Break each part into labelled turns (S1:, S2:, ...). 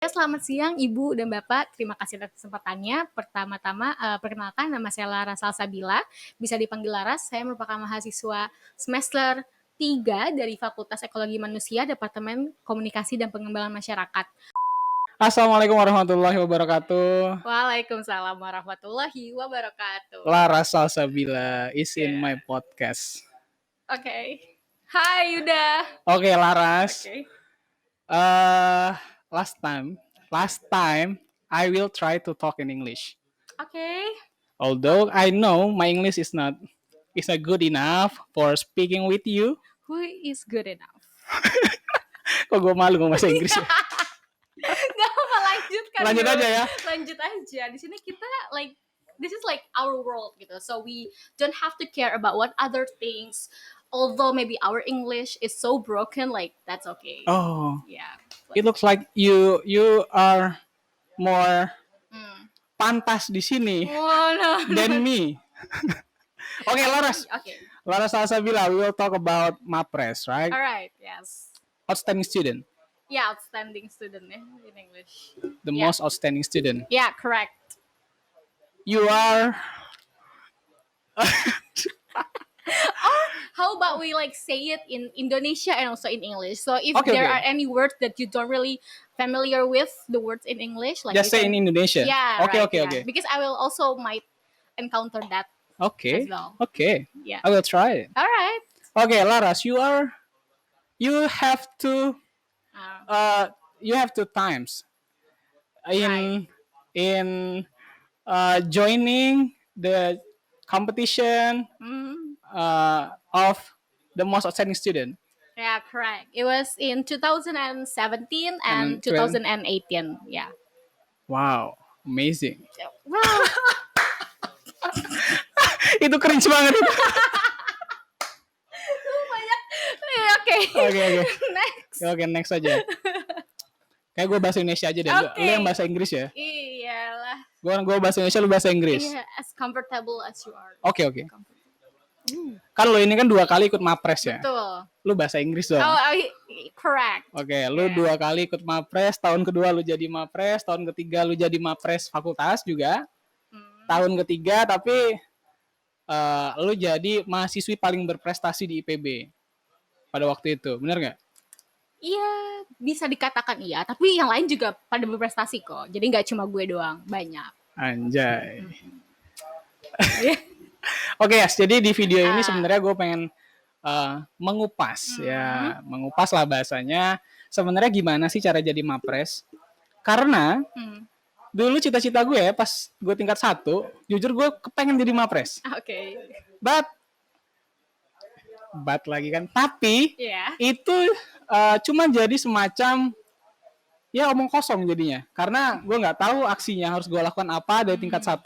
S1: Selamat siang Ibu dan Bapak, terima kasih atas kesempatannya. Pertama-tama, perkenalkan nama saya Laras Salsabila, bisa dipanggil Laras. Saya merupakan mahasiswa semester 3 dari Fakultas Ekologi Manusia, Departemen Komunikasi dan Pengembangan Masyarakat.
S2: Assalamualaikum warahmatullahi wabarakatuh.
S1: Waalaikumsalam warahmatullahi wabarakatuh.
S2: Laras Salsabila is in my podcast.
S1: Oke. Hai Yuda.
S2: Oke, Laras.
S1: Oke.
S2: Last time I will try to talk in English.
S1: Oke.
S2: Although I know my English is not good enough for speaking with you.
S1: Who is good enough?
S2: Kok gue malu ngomong bahasa Inggris ya?
S1: Gak apa, lanjutkan.
S2: Lanjut
S1: bro.
S2: aja ya.
S1: Lanjut aja. Di sini kita this is like our world gitu. So we don't have to care about what other things. Although maybe our English is so broken, like that's okay.
S2: Oh,
S1: Yeah.
S2: it looks like you are more pantas di sini than me. Okay, Laras.
S1: Okay.
S2: Laras Salsabila, we will talk about MAPRES, right?
S1: Alright, yes.
S2: Outstanding student.
S1: Yeah, outstanding student in English.
S2: The most outstanding student.
S1: Yeah, correct.
S2: You are.
S1: How about we say it in Indonesia and also in English? So if
S2: Okay,
S1: there
S2: okay.
S1: are any words that you don't really familiar with the words in English, like
S2: Just say in Indonesia.
S1: Yeah.
S2: Okay,
S1: right,
S2: okay,
S1: yeah.
S2: okay.
S1: Because I will also might encounter that
S2: Okay.
S1: as well.
S2: Okay.
S1: Yeah.
S2: I will try it.
S1: All right.
S2: Okay, Laras, you have to times in joining the competition of the most outstanding student.
S1: Yeah, correct. It was in 2017 and 2018. Yeah.
S2: Wow, amazing.
S1: Wow.
S2: Itu cringe banget.
S1: Banyak. Oke. Next.
S2: Oke, next aja. Kayak gue bahasa Indonesia aja deh.
S1: Okay.
S2: Lu yang bahasa Inggris ya?
S1: Iyalah.
S2: Gue bahasa Indonesia, lu bahasa Inggris.
S1: Yeah, as comfortable as you are.
S2: Oke. Kan lo ini kan 2 kali ikut MAPRES ya?
S1: Betul.
S2: Lu bahasa Inggris dong.
S1: Oh, correct.
S2: Oke, lu 2 kali ikut MAPRES, tahun kedua lu jadi MAPRES, tahun ketiga lu jadi MAPRES fakultas juga. Tahun ketiga tapi lu jadi mahasiswi paling berprestasi di IPB pada waktu itu, benar nggak?
S1: Iya, bisa dikatakan iya, tapi yang lain juga pada berprestasi kok. Jadi nggak cuma gue doang, banyak.
S2: Anjay. Oke, jadi di video ini sebenarnya gue pengen mengupas lah bahasanya. Sebenarnya gimana sih cara jadi MAPRES? Karena dulu cita-cita gue ya pas gue tingkat 1, jujur gue kepengen jadi MAPRES.
S1: Oke.
S2: But lagi kan. Tapi itu cuma jadi semacam ya omong kosong jadinya. Karena gue nggak tahu aksinya harus gue lakukan apa dari tingkat 1.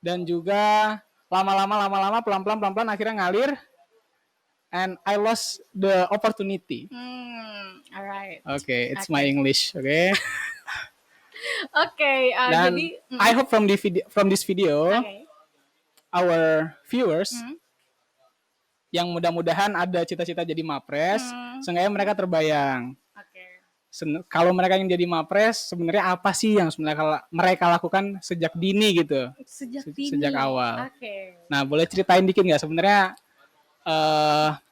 S2: Dan juga lama-lama pelan-pelan akhirnya ngalir. And I lost the opportunity.
S1: Alright.
S2: Okay, it's my English. Okay.
S1: Okay.
S2: Dan
S1: jadi
S2: I hope from this video, our viewers yang mudah-mudahan ada cita-cita jadi MAPRES, seenggaknya mereka terbayang. Kalau mereka yang jadi MAPRES, sebenarnya apa sih yang sebenarnya mereka lakukan sejak dini gitu? Sejak awal. Nah, boleh ceritain dikit nggak sebenarnya?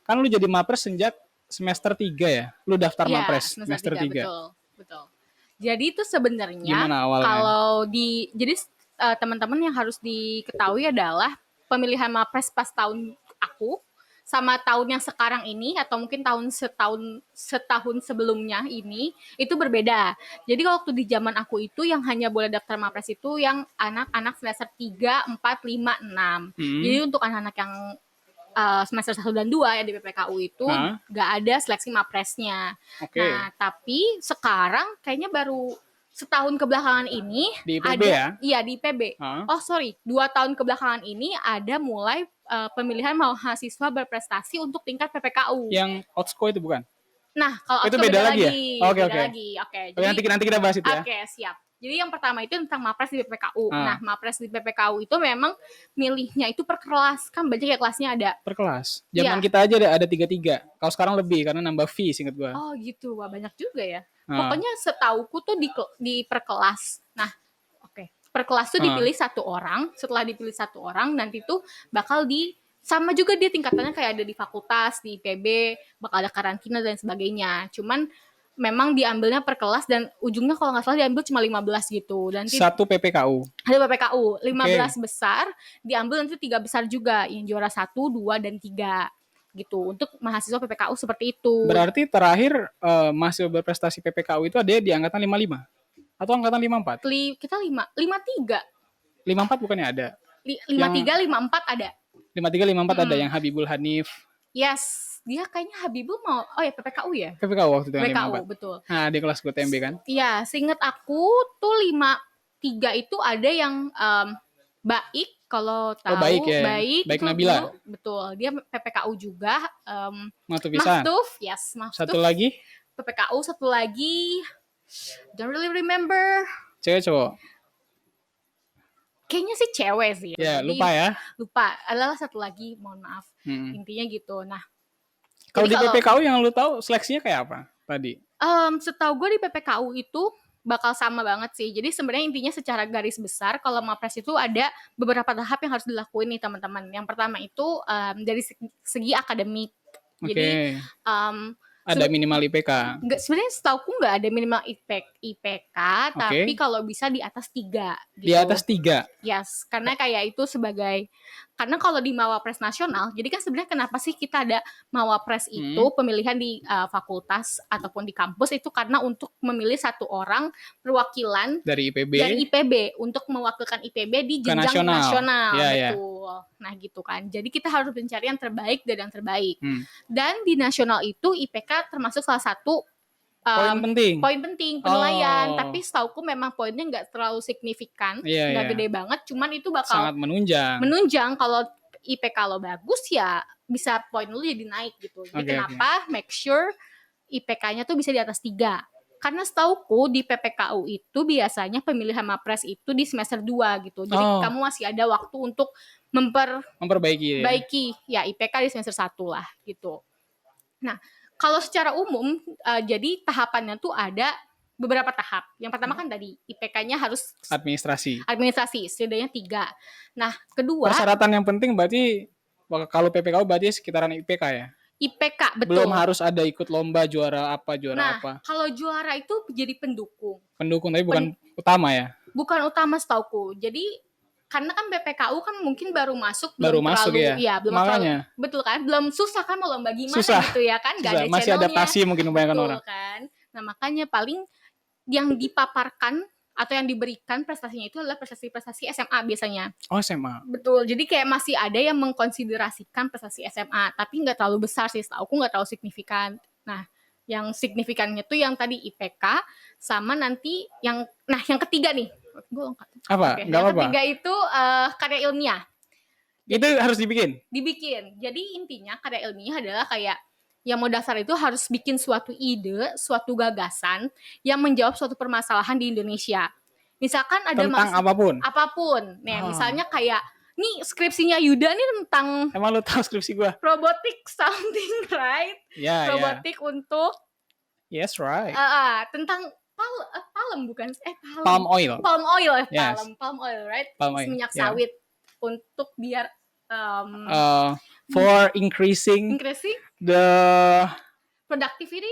S2: Kan lu jadi MAPRES sejak semester 3 ya? Lu daftar MAPRES semester 3.
S1: Betul. Jadi itu sebenarnya
S2: kalau
S1: jadi teman-teman yang harus diketahui adalah pemilihan MAPRES pas tahun aku sama tahun yang sekarang ini atau mungkin setahun sebelumnya ini itu berbeda. Jadi waktu di zaman aku itu yang hanya boleh daftar MAPRES itu yang anak-anak semester 3, 4, 5, 6. Jadi untuk anak-anak yang semester 1 dan 2 ya di PPKU itu nggak ada seleksi MAPRES-nya. Nah, tapi sekarang kayaknya baru setahun kebelakangan ini
S2: di IPB
S1: ada,
S2: ya?
S1: Iya, di IPB. 2 tahun kebelakangan ini ada mulai pemilihan mahasiswa berprestasi untuk tingkat PPKU.
S2: Yang OTSKO itu bukan?
S1: Nah, kalau
S2: itu beda lagi ya?
S1: Beda lagi. Jadi,
S2: nanti kita bahas itu ya.
S1: Oke, siap. Jadi yang pertama itu tentang MAPRES di PPKU. Nah, MAPRES di PPKU itu memang milihnya itu per kelas. Kan banyak ya kelasnya ada.
S2: Per kelas? Zaman kita aja ada 3-3. Kalau sekarang lebih karena nambah fee seingat gua.
S1: Oh gitu, wah banyak juga ya. Pokoknya setauku tuh di per kelas. Nah, per kelas tuh dipilih satu orang. Setelah dipilih satu orang, nanti tuh bakal sama juga dia tingkatannya kayak ada di fakultas, di IPB, bakal ada karantina dan sebagainya. Cuman memang diambilnya per kelas dan ujungnya kalau nggak salah diambil cuma 15 gitu. Dan
S2: satu PPKU.
S1: Ada PPKU, 15 besar, diambil nanti 3 besar juga, yang juara 1, 2, dan 3 gitu. Untuk mahasiswa PPKU seperti itu.
S2: Berarti terakhir mahasiswa berprestasi PPKU itu ada di angkatan 55? Atau angkatan 54?
S1: Kita 53.
S2: 54 bukannya ada?
S1: 53, 54 ada.
S2: 53, 54 ada yang Habibul Hanif.
S1: Yes, dia kayaknya Habibul mau, PPKU ya?
S2: PPKU waktu itu yang 54.
S1: Betul.
S2: Nah, di kelas gue TMB kan?
S1: Iya, seinget aku tuh 53 itu ada yang Baik, kalau tahu.
S2: Baik ya. Baik Nabila.
S1: Dulu, betul, dia PPKU juga.
S2: Mahtuf,
S1: yes, Mahtuf.
S2: Satu lagi?
S1: PPKU, satu lagi, don't really remember.
S2: Cewek cowok?
S1: Kayaknya sih cewek sih.
S2: Ya, lupa ya.
S1: Lupa. Adalah satu lagi, mohon maaf. Intinya gitu. Nah,
S2: kalau di PPKU yang lu tahu seleksinya kayak apa tadi?
S1: Setahu gue di PPKU itu bakal sama banget sih. Jadi sebenarnya intinya secara garis besar kalau Mapres itu ada beberapa tahap yang harus dilakuin nih teman-teman. Yang pertama itu dari segi akademik. Jadi
S2: ada minimal IPK.
S1: Sebenarnya setauku nggak ada minimal IPK, tapi kalau bisa di atas 3. Gitu.
S2: Di atas 3?
S1: Yes, karena kayak itu karena kalau di Mawapres nasional, jadi kan sebenarnya kenapa sih kita ada Mawapres itu pemilihan di fakultas ataupun di kampus itu karena untuk memilih satu orang perwakilan
S2: dari IPB
S1: untuk mewakilkan IPB di jenjang nasional. Betul. Nah gitu kan. Jadi kita harus mencari yang terbaik dari yang terbaik. Dan di nasional itu IPK termasuk salah satu poin penting penilaian. Tapi setauku memang poinnya nggak terlalu signifikan, nggak gede banget. Cuman itu bakal
S2: sangat menunjang.
S1: Kalau IPK lo bagus ya bisa poin lo jadi naik gitu. Jadi kenapa make sure IPK-nya tuh bisa di atas 3. Karena setauku di PPKU itu biasanya pemilihan Mapres itu di semester 2 gitu. Jadi kamu masih ada waktu untuk memperbaiki ya IPK di semester 1 lah gitu. Nah, kalau secara umum jadi tahapannya tuh ada beberapa tahap. Yang pertama kan tadi IPK-nya harus administrasi setidaknya 3. Nah, kedua
S2: persyaratan yang penting berarti kalau PPKU berarti sekitaran IPK ya?
S1: IPK, betul.
S2: Belum harus ada ikut lomba juara apa.
S1: Nah, kalau juara itu jadi pendukung.
S2: Tapi bukan utama ya?
S1: Bukan utama setauku. Jadi karena kan BPKU kan mungkin baru masuk
S2: belum terlalu
S1: makanya. Betul kan? Belum susah kan mau lomba gimana gitu ya kan? Gak ada
S2: masih
S1: channelnya.
S2: Adaptasi mungkin kebanyakan orang.
S1: Kan? Nah, makanya paling yang dipaparkan atau yang diberikan prestasinya itu adalah prestasi SMA biasanya.
S2: SMA.
S1: Betul. Jadi kayak masih ada yang mengkonsiderasikan prestasi SMA, tapi nggak terlalu besar sih. Aku nggak terlalu signifikan. Nah, yang signifikannya tuh yang tadi IPK sama nanti yang ketiga nih. Gue lengkap.
S2: Apa?
S1: Yang ketiga itu karya ilmiah.
S2: Itu harus dibikin?
S1: Dibikin. Jadi intinya karya ilmiah adalah kayak yang mau dasar itu harus bikin suatu ide, suatu gagasan yang menjawab suatu permasalahan di Indonesia. Misalkan ada
S2: tentang apapun.
S1: Nih, misalnya kayak nih skripsinya Yuda nih tentang.
S2: Emang lu tahu skripsi gua?
S1: Robotic something, right? Robotic untuk.
S2: Yes, right.
S1: Tentang palm bukan?
S2: Palm oil.
S1: Palm oil, right?
S2: Palm oil.
S1: Minyak sawit untuk biar
S2: for increasing the
S1: productivity,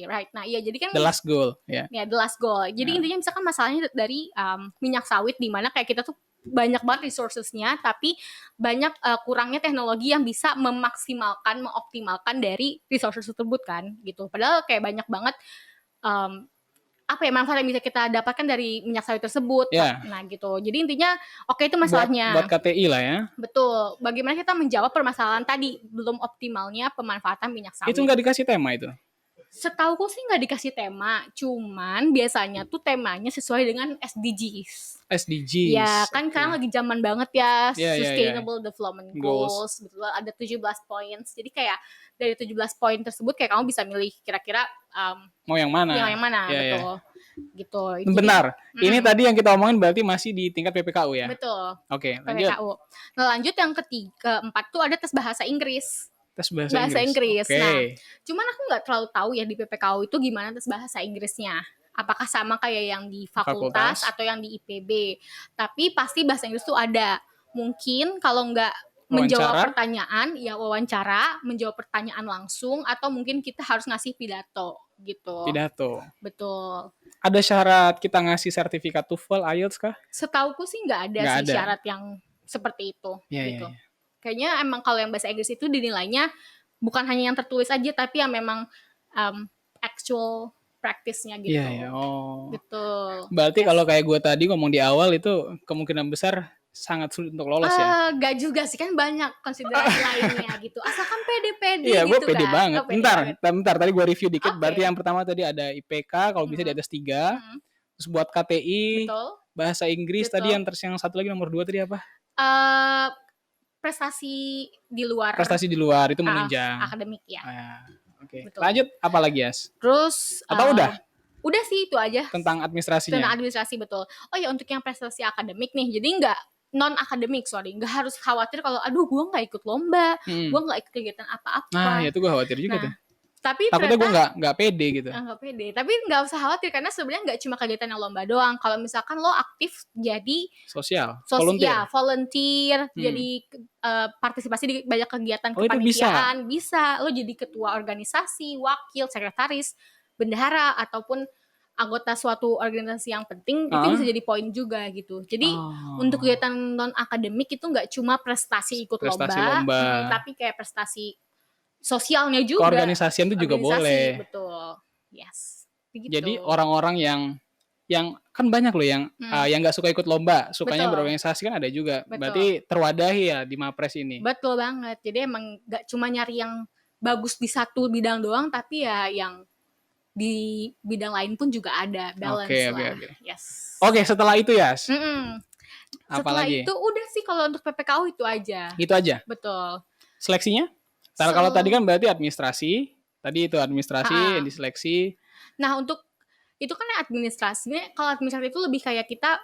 S1: right? Nah, iya jadi kan
S2: the last goal, ya.
S1: Yeah. The last goal. Jadi intinya misalkan masalahnya dari minyak sawit di mana kayak kita tuh banyak banget resources-nya, tapi banyak kurangnya teknologi yang bisa mengoptimalkan dari resources tersebut kan, gitu. Padahal kayak banyak banget manfaat yang bisa kita dapatkan dari minyak sawit tersebut. Nah gitu. Jadi intinya itu masalahnya.
S2: Buat KTI lah ya.
S1: Betul. Bagaimana kita menjawab permasalahan tadi belum optimalnya pemanfaatan minyak sawit.
S2: Itu nggak dikasih tema itu?
S1: Setauku sih nggak dikasih tema. Cuman biasanya tuh temanya sesuai dengan SDGs. Ya kan sekarang lagi zaman banget ya. Sustainable Development Goals. Betul. Ada 17 points. Jadi kayak dari 17 poin tersebut kayak kamu bisa milih kira-kira
S2: mau yang mana?
S1: Betul. Gitu.
S2: Benar. Ini tadi yang kita omongin berarti masih di tingkat PPKU ya?
S1: Betul.
S2: Oke, lanjut.
S1: PPKU. Nah, lanjut yang keempat tuh ada tes bahasa Inggris.
S2: Tes bahasa
S1: bahasa Inggris.
S2: Oke.
S1: Nah, cuman aku nggak terlalu tahu ya di PPKU itu gimana tes bahasa Inggrisnya. Apakah sama kayak yang di fakultas atau yang di IPB. Tapi pasti bahasa Inggris tuh ada. Mungkin kalau nggak menjawab pertanyaan, ya wawancara, menjawab pertanyaan langsung, atau mungkin kita harus ngasih pidato gitu.
S2: Pidato.
S1: Betul.
S2: Ada syarat kita ngasih sertifikat TOEFL, IELTS kah?
S1: Setauku sih nggak ada sih syarat yang seperti itu. Gitu.
S2: Ya.
S1: Kayaknya emang kalau yang bahasa Inggris itu dinilainya bukan hanya yang tertulis aja, tapi yang memang actual practice-nya gitu.
S2: Iya. Oh.
S1: Betul.
S2: Berarti kalau kayak gue tadi ngomong di awal itu kemungkinan besar sangat sulit untuk lolos ya?
S1: Gak juga sih, kan banyak konsiderasi lainnya gitu. Asalkan pede-pede
S2: iya,
S1: gitu kan. Iya,
S2: gue pede banget. Bentar, tadi gue review dikit. Berarti yang pertama tadi ada IPK, kalau bisa di atas 3. Terus buat KTI, bahasa Inggris. Tadi yang satu lagi nomor 2 tadi apa?
S1: Prestasi di luar.
S2: Prestasi di luar, itu menunjang.
S1: Akademik ya.
S2: Oke. Lanjut, apa lagi, Yas?
S1: Terus
S2: atau udah?
S1: Udah sih itu aja.
S2: Tentang administrasinya.
S1: Tentang administrasi, betul. Oh ya, untuk yang prestasi akademik nih, jadi nggak non akademik, nggak harus khawatir kalau aduh gue nggak ikut lomba, gue nggak ikut kegiatan apa-apa.
S2: Nah, ya itu gue khawatir juga tuh.
S1: Tapi
S2: takutnya gue nggak pede gitu.
S1: Nggak pede. Tapi nggak usah khawatir karena sebenarnya nggak cuma kegiatan yang lomba doang. Kalau misalkan lo aktif jadi volunteer, jadi partisipasi di banyak kegiatan kepanitiaan, bisa. Lo jadi ketua organisasi, wakil, sekretaris, bendahara ataupun anggota suatu organisasi yang penting, itu bisa jadi poin juga gitu. Jadi untuk kegiatan non akademik itu nggak cuma prestasi ikut lomba, tapi kayak prestasi sosialnya juga.
S2: Keorganisasian itu juga boleh.
S1: Betul. Yes.
S2: Begitu. Jadi orang-orang yang kan banyak loh yang nggak suka ikut lomba, sukanya berorganisasi kan ada juga. Betul. Berarti terwadahi ya di Mapres ini.
S1: Betul banget. Jadi emang nggak cuma nyari yang bagus di satu bidang doang, tapi ya yang di bidang lain pun juga ada balance lah.
S2: Oke.
S1: Yes.
S2: Oke, setelah itu ya.
S1: Setelah itu udah sih kalau untuk PPKU itu aja.
S2: Itu aja.
S1: Betul.
S2: Seleksinya? Kalau tadi kan berarti administrasi. Tadi itu administrasi yang diseleksi.
S1: Nah, untuk itu kan administrasinya, kalau administrasi itu lebih kayak kita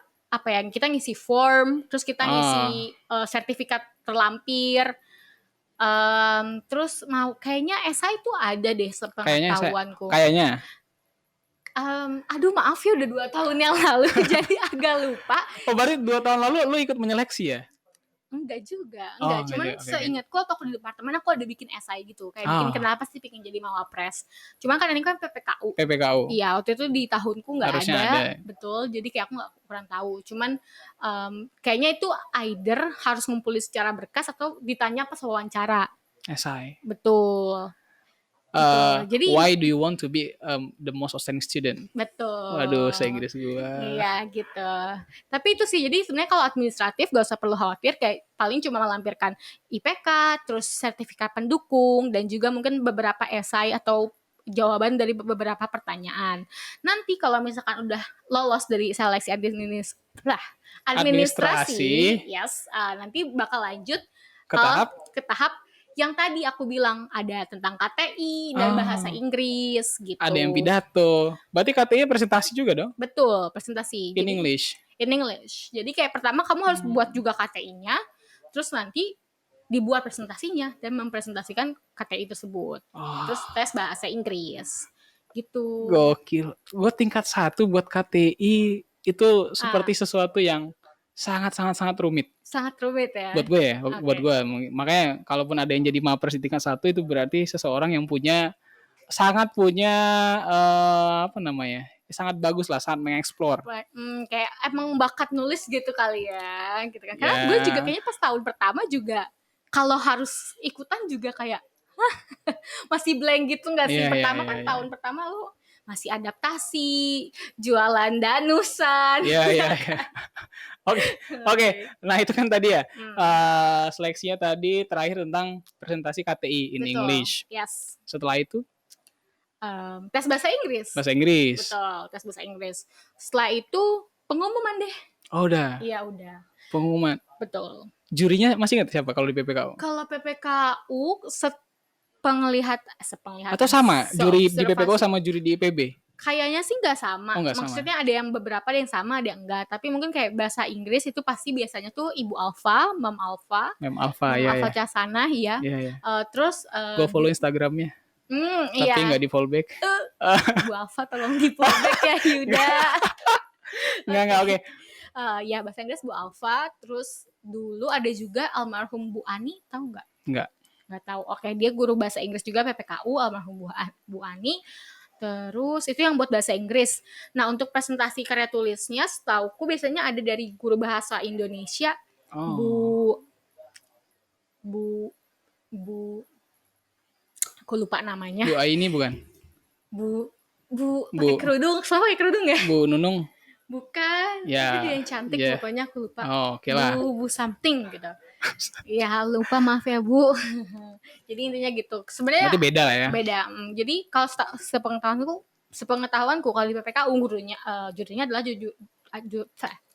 S1: kita ngisi form, terus kita ngisi sertifikat terlampir. Terus kayaknya esai itu ada deh sepengetahuanku.
S2: Kayaknya.
S1: Aduh maaf ya udah 2 tahun yang lalu jadi agak lupa.
S2: Oh berarti 2 tahun lalu lu ikut menyeleksi ya?
S1: Enggak juga, cuman seingatku waktu aku di departemen aku ada bikin esai gitu, kayak bikin kenapa sih pengen jadi Mawapres. Cuman kan ini kan PPKU. Iya, waktu itu di tahunku nggak ada, betul. Jadi kayak aku nggak kurang tahu. Cuman kayaknya itu either harus ngumpulin secara berkas atau ditanya pas wawancara.
S2: Esai.
S1: Betul.
S2: Jadi why do you want to be the most outstanding student?
S1: Betul.
S2: Waduh, saya Inggris gua.
S1: Iya gitu. Tapi itu sih, jadi sebenarnya kalau administratif gak usah perlu khawatir, kayak paling cuma melampirkan IPK, terus sertifikat pendukung, dan juga mungkin beberapa esai atau jawaban dari beberapa pertanyaan. Nanti kalau misalkan udah lolos dari seleksi administrasi, yes, nanti bakal lanjut ke tahap yang tadi aku bilang, ada tentang KTI dan bahasa Inggris gitu.
S2: Ada yang pidato. Berarti KTI presentasi juga dong?
S1: Betul, presentasi.
S2: In English.
S1: Jadi kayak pertama kamu harus buat juga KTI-nya, terus nanti dibuat presentasinya dan mempresentasikan KTI tersebut. Terus tes bahasa Inggris. Gitu.
S2: Gokil. Gue tingkat 1 buat KTI itu seperti sesuatu yang sangat rumit.
S1: Sangat rumit ya.
S2: Buat gue ya, buat gue. Makanya kalaupun ada yang jadi Mapres di tingkat 1 itu berarti seseorang yang sangat sangat bagus lah, sangat mengeksplor.
S1: Kayak emang bakat nulis gitu kali ya, gitu kan. Karena gue juga kayaknya pas tahun pertama juga kalau harus ikutan juga kayak masih blank gitu nggak sih? Tahun pertama lu masih adaptasi, jualan danusan.
S2: Iya. Oke. Nah itu kan tadi ya seleksinya tadi terakhir tentang presentasi KTI in English.
S1: Yes.
S2: Setelah itu
S1: tes bahasa Inggris. Betul, tes bahasa Inggris. Setelah itu pengumuman deh.
S2: Oh udah.
S1: Iya udah.
S2: Pengumuman.
S1: Betul.
S2: Jurinya masih ingat siapa kalau di PPKU?
S1: Kalau PPKU penglihatan
S2: atau sama juri di PPKU sama juri di IPB?
S1: Kayaknya sih nggak sama.
S2: Oh, nggak sama.
S1: Maksudnya ada yang beberapa, ada yang sama, ada yang enggak. Tapi mungkin kayak bahasa Inggris itu pasti biasanya tuh Ibu Alfa, Mam Alfa,
S2: Mem Alfa,
S1: Mam
S2: ya
S1: Alfa
S2: ya.
S1: Casana, ya.
S2: Iya ya.
S1: Terus
S2: Gue follow Instagramnya, tapi
S1: iya.
S2: nggak di follow back.
S1: Ibu Alfa tolong di follow back ya Yuda.
S2: Nggak, oke.
S1: Ya bahasa Inggris Bu Alfa. Terus dulu ada juga almarhum Bu Ani, tahu nggak? Nggak tahu. Oke, dia guru bahasa Inggris juga PPKU, almarhum Bu Ani. Terus itu yang buat bahasa Inggris. Nah, untuk presentasi karya tulisnya setauku biasanya ada dari guru bahasa Indonesia, Bu aku lupa namanya.
S2: Bu Aini bukan?
S1: Bu pakai kerudung, sama pakai kerudung ya?
S2: Bu Nunung.
S1: Bukan,
S2: Ya,
S1: itu dia yang cantik, pokoknya aku lupa.
S2: Oke lah.
S1: Bu something gitu. Ya lupa, maaf ya Bu. Jadi intinya gitu. Sebenarnya
S2: berarti beda lah ya.
S1: Beda. Jadi kalau sepengetahuanku kalau di PPKU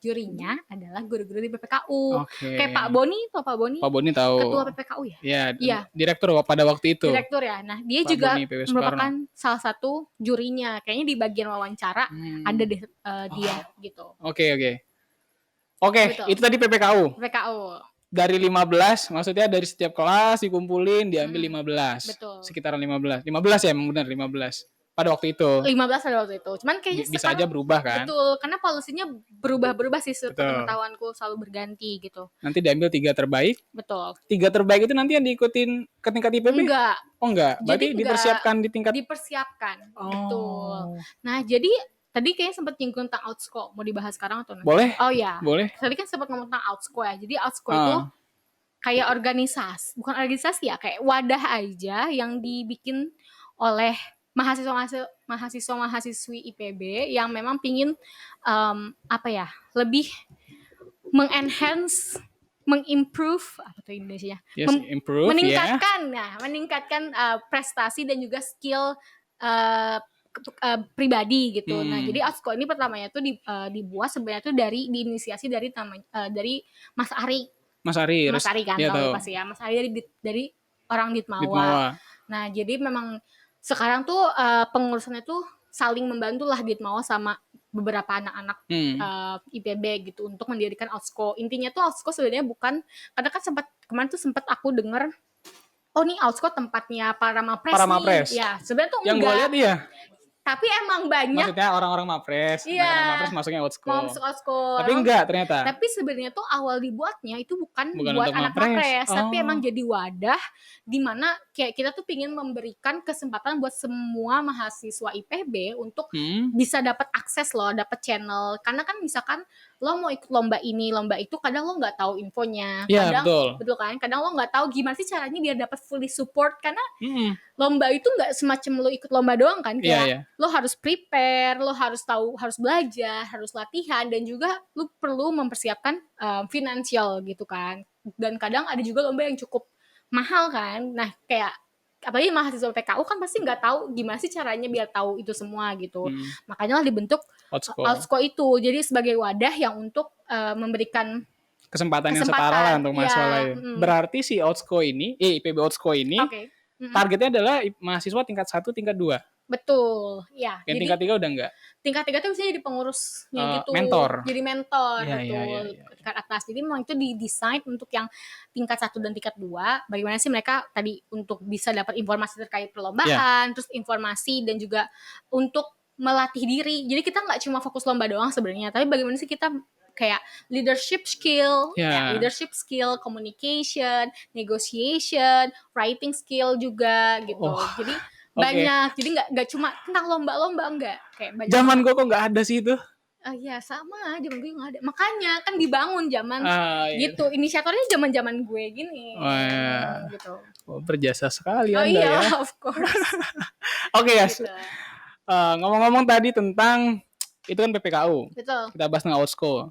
S1: jurinya adalah guru-guru di PPKU. Kayak Pak Boni, Pak Boni
S2: tahu.
S1: Ketua PPKU ya?
S2: Iya. Direktur pada waktu itu.
S1: Direktur ya. Nah, dia
S2: Pak
S1: juga
S2: Boni,
S1: merupakan salah satu jurinya. Kayaknya di bagian wawancara ada deh dia gitu.
S2: Oke, itu tadi PPKU. Dari 15, maksudnya dari setiap kelas dikumpulin, diambil 15.
S1: Betul.
S2: Sekitaran 15. 15 ya, emang benar 15. Pada waktu itu.
S1: 15 pada waktu itu. Cuman kayaknya
S2: bisa
S1: sekarang
S2: aja berubah kan?
S1: Betul, karena policy-nya berubah-berubah sih, pengetahuanku selalu berganti gitu.
S2: Nanti diambil 3 terbaik.
S1: Betul.
S2: 3 terbaik itu nanti yang diikutin ke tingkat IPB?
S1: Enggak.
S2: Oh enggak. Berarti
S1: jadi
S2: dipersiapkan di tingkat.
S1: Dipersiapkan. Betul. Nah, jadi tadi kayaknya sempat nyinggung tentang outsco. Mau dibahas sekarang atau nanti?
S2: Boleh.
S1: Oh ya.
S2: Boleh.
S1: Tadi kan sempat ngomong tentang outsco ya. Jadi outsco itu kayak organisasi, bukan organisasi ya, kayak wadah aja yang dibikin oleh mahasiswa-mahasiswi IPB yang memang pingin lebih mengimprove apa tuh Indonesia?
S2: Improve,
S1: meningkatkan prestasi dan juga skill pribadi gitu. Nah, jadi outsco ini pertamanya tuh dibuat sebenarnya tuh diinisiasi dari Mas Ari. Mas Ari kan ya, tahu pasti ya. Mas Ari dari orang Ditmawa. Nah, jadi memang sekarang tuh pengurusannya tuh saling membantu lah Ditmawa sama beberapa anak-anak IPB gitu untuk mendirikan outsco. Intinya tuh outsco sebenarnya bukan, karena kan kemarin tuh sempat aku dengar, oh nih outsco tempatnya para mapres. Ya, sebenarnya tuh
S2: yang gue lihat iya.
S1: Tapi emang banyak.
S2: Maksudnya orang-orang mapres.
S1: Iya.
S2: Mapres masuknya outsco.
S1: Tapi
S2: enggak ternyata.
S1: Tapi sebenarnya tuh awal dibuatnya itu bukan buat anak mapres, tapi emang jadi wadah di mana kayak kita tuh pingin memberikan kesempatan buat semua mahasiswa IPB untuk bisa dapat akses loh, dapat channel. Karena kan misalkan lo mau ikut lomba ini, lomba itu, kadang lo nggak tahu infonya. Kadang betul kan? Kadang lo nggak tahu gimana sih caranya biar dapat fully support, karena lomba itu nggak semacam lo ikut lomba doang kan, kayak lo harus prepare, lo harus tahu, harus belajar, harus latihan, dan juga lo perlu mempersiapkan finansial gitu kan. Dan kadang ada juga lomba yang cukup mahal kan. Nah, kayak apalagi mahasiswa PKU kan pasti nggak tahu gimana sih caranya biar tahu itu semua gitu. Makanya lah dibentuk outsco itu, jadi sebagai wadah yang untuk memberikan
S2: kesempatan yang setara lah untuk mahasiswa lain. Berarti si outsco ini, IPB outsco ini targetnya adalah mahasiswa tingkat 1, tingkat 2.
S1: Betul, ya.
S2: Yang tingkat 3 udah enggak?
S1: Tingkat 3 tuh bisa jadi pengurusnya gitu.
S2: Mentor.
S1: Jadi mentor
S2: ya,
S1: betul.
S2: Ya.
S1: Tingkat atas. Jadi memang itu didesain untuk yang tingkat 1 dan tingkat 2. Bagaimana sih mereka tadi untuk bisa dapat informasi terkait perlombaan, terus informasi dan juga untuk melatih diri. Jadi kita nggak cuma fokus lomba doang sebenarnya, tapi bagaimana sih kita kayak leadership skill, communication, negotiation, writing skill juga gitu. Jadi banyak, jadi nggak cuma tentang lomba-lomba, enggak. Kayak banyak.
S2: Zaman gue kok nggak ada sih itu.
S1: Ya sama, zaman gue nggak ada. Makanya kan dibangun zaman gitu. Inisiatornya zaman gue gini. Gitu.
S2: Berjasa sekali Anda ya.
S1: Of course.
S2: Oke ya. Gitu. Ngomong-ngomong tadi tentang itu kan PPKU.
S1: Betul.
S2: Kita bahas tentang outsco.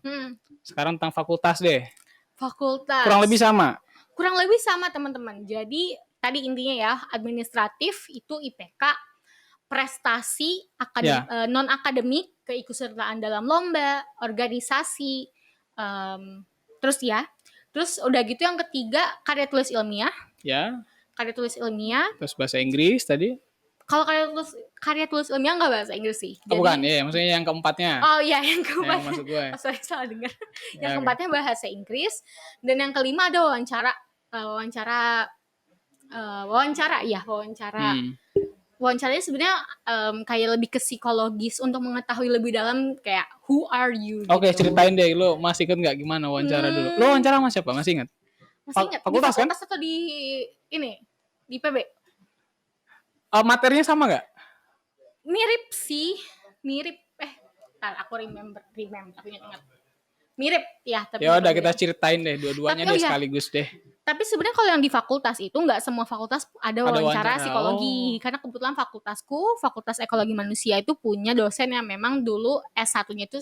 S2: Sekarang tentang fakultas deh.
S1: Fakultas.
S2: Kurang lebih sama
S1: teman-teman. Jadi tadi intinya ya, administratif itu IPK, prestasi non akademik, keikutsertaan dalam lomba, organisasi, terus udah gitu yang ketiga karya tulis ilmiah.
S2: Ya.
S1: Karya tulis ilmiah.
S2: Terus bahasa Inggris tadi.
S1: Kalau karya tulis ilmiah nggak bahasa Inggris sih.
S2: Jadi, bukan, ya, maksudnya yang keempatnya.
S1: Oh iya, yang keempat.
S2: Yang maksud gue.
S1: Sorry, salah dengar. Yang keempatnya bahasa Inggris, dan yang kelima ada wawancara. Wawancaranya sebenarnya kayak lebih ke psikologis untuk mengetahui lebih dalam kayak who are you.
S2: Oke, ceritain deh, lo masih inget nggak gimana wawancara dulu? Lo wawancara sama siapa? Masih inget?
S1: Masih inget.
S2: Fakultas kan?
S1: Atau di ini di PB?
S2: Materinya sama nggak?
S1: Mirip sih, mirip. Aku remember, aku ingat. Mirip ya, tapi
S2: ya udah kita ceritain deh dua-duanya deh sekaligus deh.
S1: Tapi sebenarnya kalau yang di fakultas itu nggak semua fakultas ada wawancara psikologi. Karena kebetulan fakultasku, Fakultas Ekologi Manusia itu punya dosen yang memang dulu S1-nya itu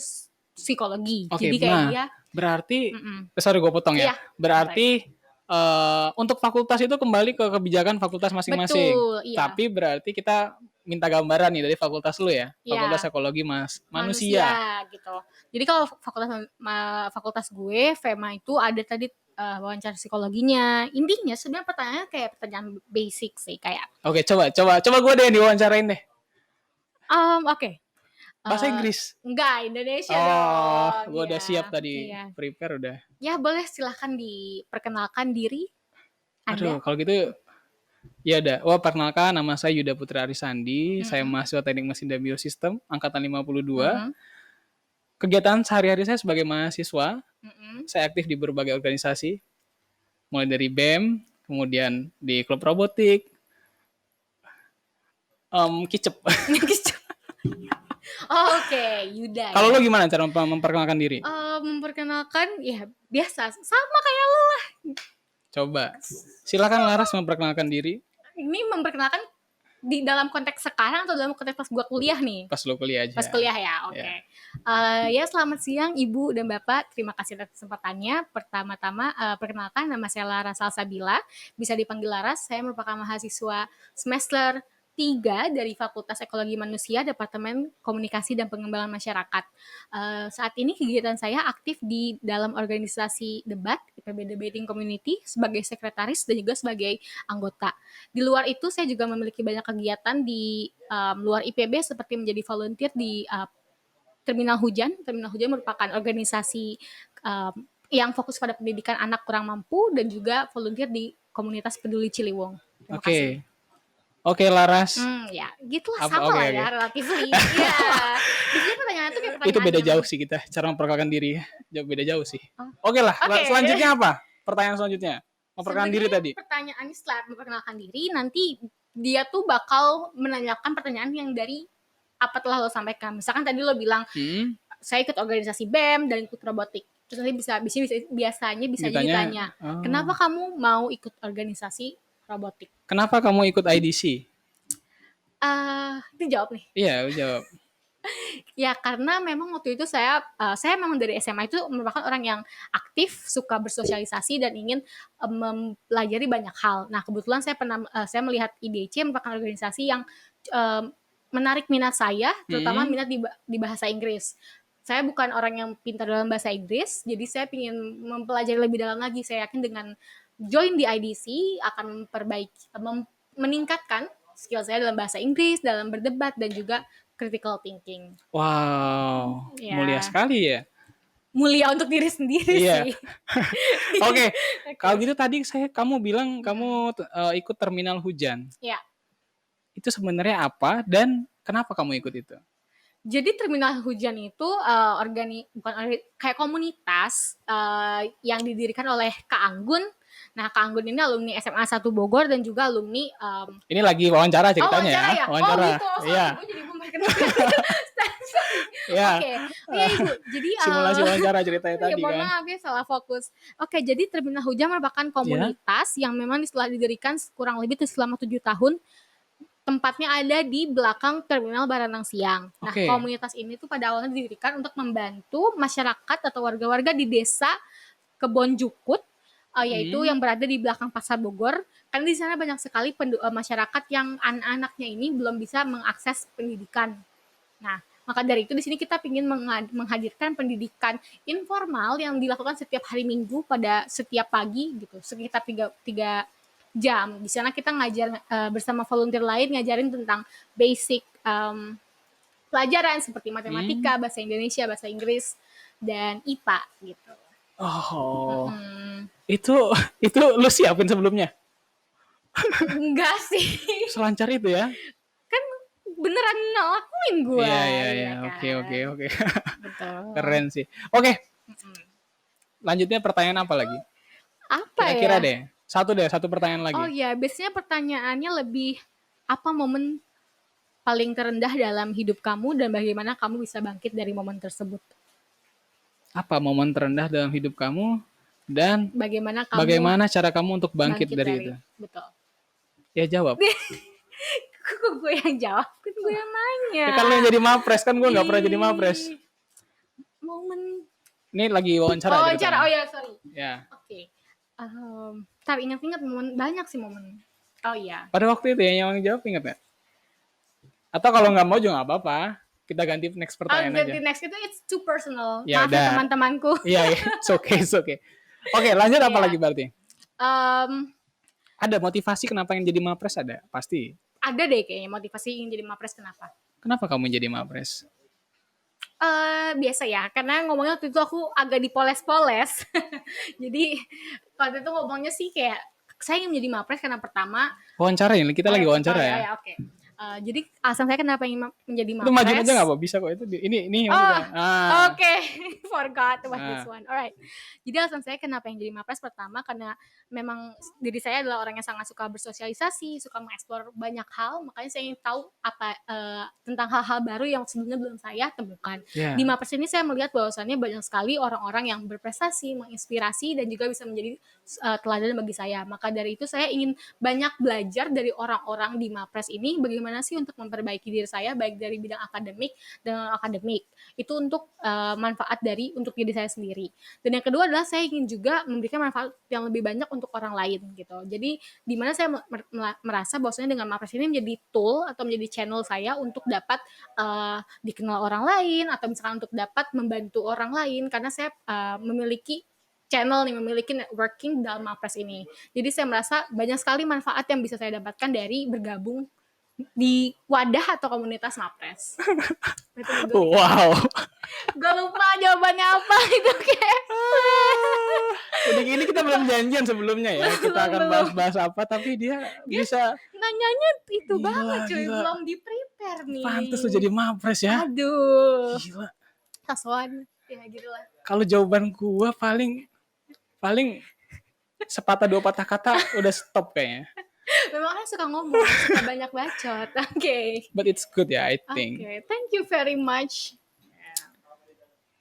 S1: psikologi. Jadi kayak dia
S2: berarti sorry gue potong ya. Berarti untuk fakultas itu kembali ke kebijakan fakultas masing-masing.
S1: Betul, iya.
S2: Tapi berarti kita minta gambaran nih dari fakultas lu ya. Fakultas Ekologi Manusia
S1: gitu. Jadi kalau fakultas gue, FEMA itu ada tadi wawancara psikologinya. Intinya sebenarnya pertanyaannya kayak pertanyaan basic sih, kayak.
S2: Oke, coba gue deh yang diwawancarain deh.
S1: Oke.
S2: Bahasa Inggris?
S1: Enggak, Indonesia
S2: dong. Gue udah siap tadi, prepare udah.
S1: Ya boleh, silahkan diperkenalkan diri Anda.
S2: Aduh, kalau gitu ya udah. Perkenalkan, nama saya Yuda Putra Arisandi. Saya mahasiswa Teknik Mesin dan Biosistem angkatan 52. Kegiatan sehari-hari saya sebagai mahasiswa, saya aktif di berbagai organisasi, mulai dari BEM, kemudian di klub robotik, kicep.
S1: Oke, Yuda.
S2: Kalau lo gimana cara memperkenalkan diri?
S1: Memperkenalkan ya biasa, sama kayak lo lah.
S2: Coba, silakan Laras memperkenalkan diri.
S1: Ini memperkenalkan di dalam konteks sekarang atau dalam konteks pas gue kuliah nih?
S2: Pas lo kuliah aja.
S1: Pas kuliah ya, oke. Ya, selamat siang Ibu dan Bapak. Terima kasih atas kesempatannya. Pertama-tama, perkenalkan, nama saya Laras Salsabila. Bisa dipanggil Laras. Saya merupakan mahasiswa semester 3 dari Fakultas Ekologi Manusia, Departemen Komunikasi dan Pengembangan Masyarakat. Saat ini kegiatan saya aktif di dalam organisasi debat, IPB Debating Community, sebagai sekretaris dan juga sebagai anggota. Di luar itu saya juga memiliki banyak kegiatan di luar IPB, seperti menjadi volunteer di Terminal Hujan. Terminal Hujan merupakan organisasi yang fokus pada pendidikan anak kurang mampu, dan juga volunteer di komunitas peduli Ciliwung. Terima kasih.
S2: Oke, Laras.
S1: Ya, gitulah, sama lah ya, relatively. Iya. Biasanya pertanyaan itu kayak pertanyaan.
S2: Itu beda jauh sih kita, cara memperkenalkan diri. Beda jauh sih. Oke lah, selanjutnya apa? Pertanyaan selanjutnya. Memperkenalkan diri tadi.
S1: Pertanyaannya setelah memperkenalkan diri, nanti dia tuh bakal menanyakan pertanyaan yang dari apa telah lo sampaikan. Misalkan tadi lo bilang, saya ikut organisasi BEM dan ikut robotik. Terus nanti biasanya ditanya, kenapa kamu mau ikut organisasi robotik?
S2: Kenapa kamu ikut IDC?
S1: Dijawab nih.
S2: Iya, jawab.
S1: Ya, karena memang waktu itu saya memang dari SMA itu merupakan orang yang aktif, suka bersosialisasi dan ingin mempelajari banyak hal. Nah, kebetulan saya melihat IDC merupakan organisasi yang menarik minat saya, terutama minat di bahasa Inggris. Saya bukan orang yang pintar dalam bahasa Inggris, jadi saya ingin mempelajari lebih dalam lagi. Saya yakin dengan join di IDC akan meningkatkan skill saya dalam bahasa Inggris, dalam berdebat, dan juga critical thinking.
S2: Wow, mulia sekali ya.
S1: Mulia untuk diri sendiri sih.
S2: Oke. Kalau gitu tadi kamu bilang kamu ikut Terminal Hujan.
S1: Iya.
S2: Itu sebenarnya apa dan kenapa kamu ikut itu?
S1: Jadi Terminal Hujan itu kayak komunitas yang didirikan oleh Kak Anggun. Nah, Kak Anggun ini alumni SMA 1 Bogor dan juga alumni
S2: ini lagi wawancara ceritanya
S1: ya.
S2: Wawancara.
S1: Iya. Gue jadi Oke. Iya, Ibu. Jadi
S2: simulasi wawancara ceritanya tadi kan.
S1: Maaf ya, salah fokus. Oke, jadi Terminal Hujan merupakan komunitas yang memang setelah didirikan kurang lebih selama 7 tahun. Tempatnya ada di belakang Terminal Baranang Siang. Nah, komunitas ini tuh pada awalnya didirikan untuk membantu masyarakat atau warga-warga di desa Kebon Jukut, yaitu yang berada di belakang Pasar Bogor. Karena di sana banyak sekali masyarakat yang anak-anaknya ini belum bisa mengakses pendidikan. Nah, maka dari itu di sini kita ingin menghadirkan pendidikan informal yang dilakukan setiap hari Minggu pada setiap pagi gitu, sekitar jam. Di sana kita ngajar bersama volunteer lain ngajarin tentang basic pelajaran seperti matematika, bahasa Indonesia, bahasa Inggris, dan IPA gitu.
S2: Oh, itu lu siapin sebelumnya?
S1: Enggak sih.
S2: Selancar itu ya?
S1: Kan beneran ngelakuin gue.
S2: Iya.
S1: Kan?
S2: Oke.
S1: Betul.
S2: Keren sih. Oke. Lanjutnya pertanyaan apa lagi?
S1: Apa
S2: Kira-kira
S1: ya?
S2: satu pertanyaan lagi.
S1: Oh ya, biasanya pertanyaannya lebih apa momen paling terendah dalam hidup kamu dan bagaimana kamu bisa bangkit dari momen tersebut?
S2: Apa momen terendah dalam hidup kamu dan
S1: Bagaimana kamu
S2: bagaimana cara kamu untuk bangkit dari itu?
S1: Betul.
S2: Ya jawab.
S1: Kok gue yang jawab? Kan gue yang nanya.
S2: Ya kan lu yang jadi mapres, kan gue nggak pernah jadi mapres.
S1: Momen.
S2: Ini lagi wawancara.
S1: Wawancara, oh ya sorry.
S2: Ya.
S1: Oke. Ntar ingat-ingat momen, banyak sih momen. Oh iya.
S2: Pada waktu itu ya yang jawab ingat nggak? Atau kalau nggak mau juga nggak apa-apa. Kita ganti next pertanyaan aja.
S1: Ganti next itu it's too personal.
S2: Ya,
S1: maaf ya teman-temanku.
S2: Iya, it's okay. Oke, lanjut apa lagi berarti? Ada motivasi kenapa yang jadi mapres ada? Pasti.
S1: Ada deh kayaknya motivasi yang jadi mapres kenapa?
S2: Kenapa kamu jadi mapres?
S1: Biasa ya, karena ngomongnya waktu itu aku agak dipoles-poles. Jadi waktu itu ngomongnya sih kayak saya ingin menjadi mapres karena pertama
S2: wawancara ini, kita lagi wawancara ya.
S1: Oke. Jadi alasan saya kenapa ingin menjadi mapres.
S2: Itu maju aja nggak apa bisa kok itu. Ini.
S1: Oke. Forgot about this one. Alright. Jadi alasan saya kenapa yang jadi mapres pertama karena memang diri saya adalah orang yang sangat suka bersosialisasi, suka mengeksplor banyak hal, makanya saya ingin tahu apa tentang hal-hal baru yang sebelumnya belum saya temukan. Di mapres ini saya melihat bahwasannya banyak sekali orang-orang yang berprestasi, menginspirasi dan juga bisa menjadi teladan bagi saya. Maka dari itu saya ingin banyak belajar dari orang-orang di mapres ini bagaimana sih untuk memperbaiki diri saya baik dari bidang akademik dan non-akademik. Itu untuk manfaat untuk diri saya sendiri. Dan yang kedua adalah saya ingin juga memberikan manfaat yang lebih banyak untuk orang lain gitu. Jadi di mana saya merasa bahwasanya dengan mapres ini menjadi tool atau menjadi channel saya untuk dapat dikenal orang lain atau misalkan untuk dapat membantu orang lain karena saya memiliki channel nih, memiliki networking dalam mapres ini. Jadi saya merasa banyak sekali manfaat yang bisa saya dapatkan dari bergabung di wadah atau komunitas mapres.
S2: Wow.
S1: Gue lupa jawabannya apa itu kayak.
S2: Udah gini kita belum janjian sebelumnya ya. Kita akan bahas-bahas apa tapi dia bisa
S1: nanyanya itu banget cuy, belum di-prepare nih.
S2: Pantes lu jadi mapres ya.
S1: Aduh.
S2: Gila.
S1: Kasuan. Ya gitu lah.
S2: Kalau jawaban gua paling sepatah dua patah kata udah stop kayaknya.
S1: Memang saya suka ngomong, suka banyak bacot. Oke.
S2: But it's good ya, I think.
S1: Oke, thank you very much.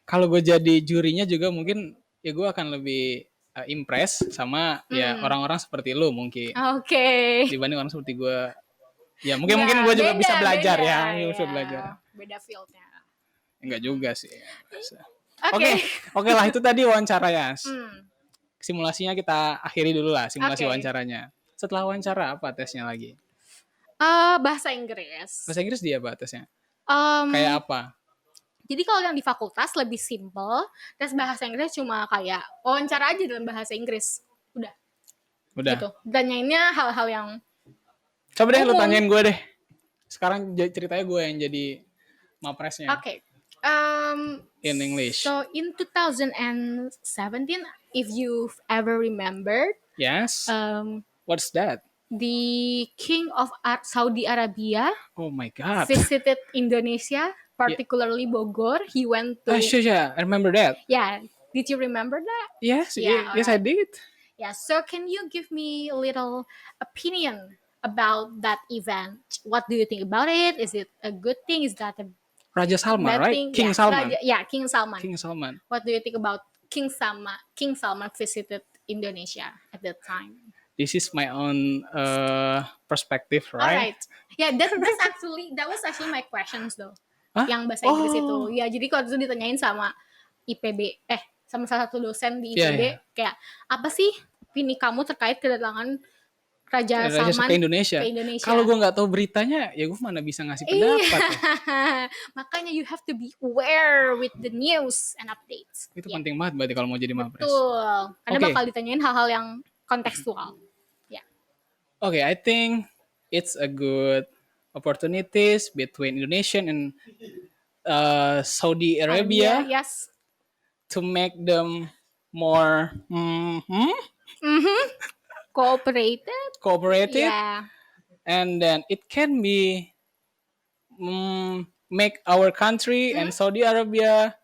S2: Kalau gue jadi jurinya juga mungkin ya gue akan lebih impress sama ya orang-orang seperti lu mungkin.
S1: Oke.
S2: Dibanding orang seperti gue. Ya mungkin gue juga bisa belajar ya. Bisa belajar.
S1: Beda fieldnya.
S2: Enggak juga sih. Oke lah, itu tadi wawancara ya. Simulasinya kita akhiri dulu lah, simulasi wawancaranya. Setelah wawancara apa tesnya lagi?
S1: Bahasa Inggris.
S2: Bahasa Inggris dia apa tesnya? Kayak apa?
S1: Jadi kalau yang di fakultas lebih simple, tes bahasa Inggris cuma kayak wawancara aja dalam bahasa Inggris. Udah. Gitu. Tanyainnya hal-hal yang
S2: coba deh lu tanyain gue deh. Sekarang ceritanya gue yang jadi mapresnya.
S1: Oke.
S2: In English.
S1: So in 2017, if you've ever remembered.
S2: Yes. What's that?
S1: The King of Saudi Arabia.
S2: Oh my God.
S1: Visited Indonesia, particularly Bogor. He went to.
S2: Yeah, I remember that.
S1: Yeah. Did you remember that?
S2: Yes. Yes, I did.
S1: Yeah. So can you give me a little opinion about that event? What do you think about it? Is it a good thing? Is that a
S2: Raja Salman, right?
S1: thing?
S2: King Salman.
S1: King Salman.
S2: King Salman.
S1: What do you think about King Salman? King Salman visited Indonesia at that time.
S2: This is my own perspective, right?
S1: Alright. Yeah, that was actually my questions though. Yang bahasa Inggris itu. Ya, jadi kalau itu ditanyain sama IPB, sama salah satu dosen di IPB, kayak apa sih opini kamu terkait kedatangan Raja Salman
S2: ke Indonesia. Kalau gue nggak tahu beritanya, ya gue mana bisa ngasih pendapat.
S1: Makanya you have to be aware with the news and updates.
S2: Itu penting banget berarti kalau mau jadi mapres.
S1: Betul. Karena bakal ditanyain hal-hal yang kontekstual. Ya.
S2: Okay, I think it's a good opportunities between Indonesia and Saudi Arabia
S1: Yes.
S2: to make them more
S1: Cooperated.
S2: cooperative,
S1: Yeah.
S2: and then it can be make our country and Saudi Arabia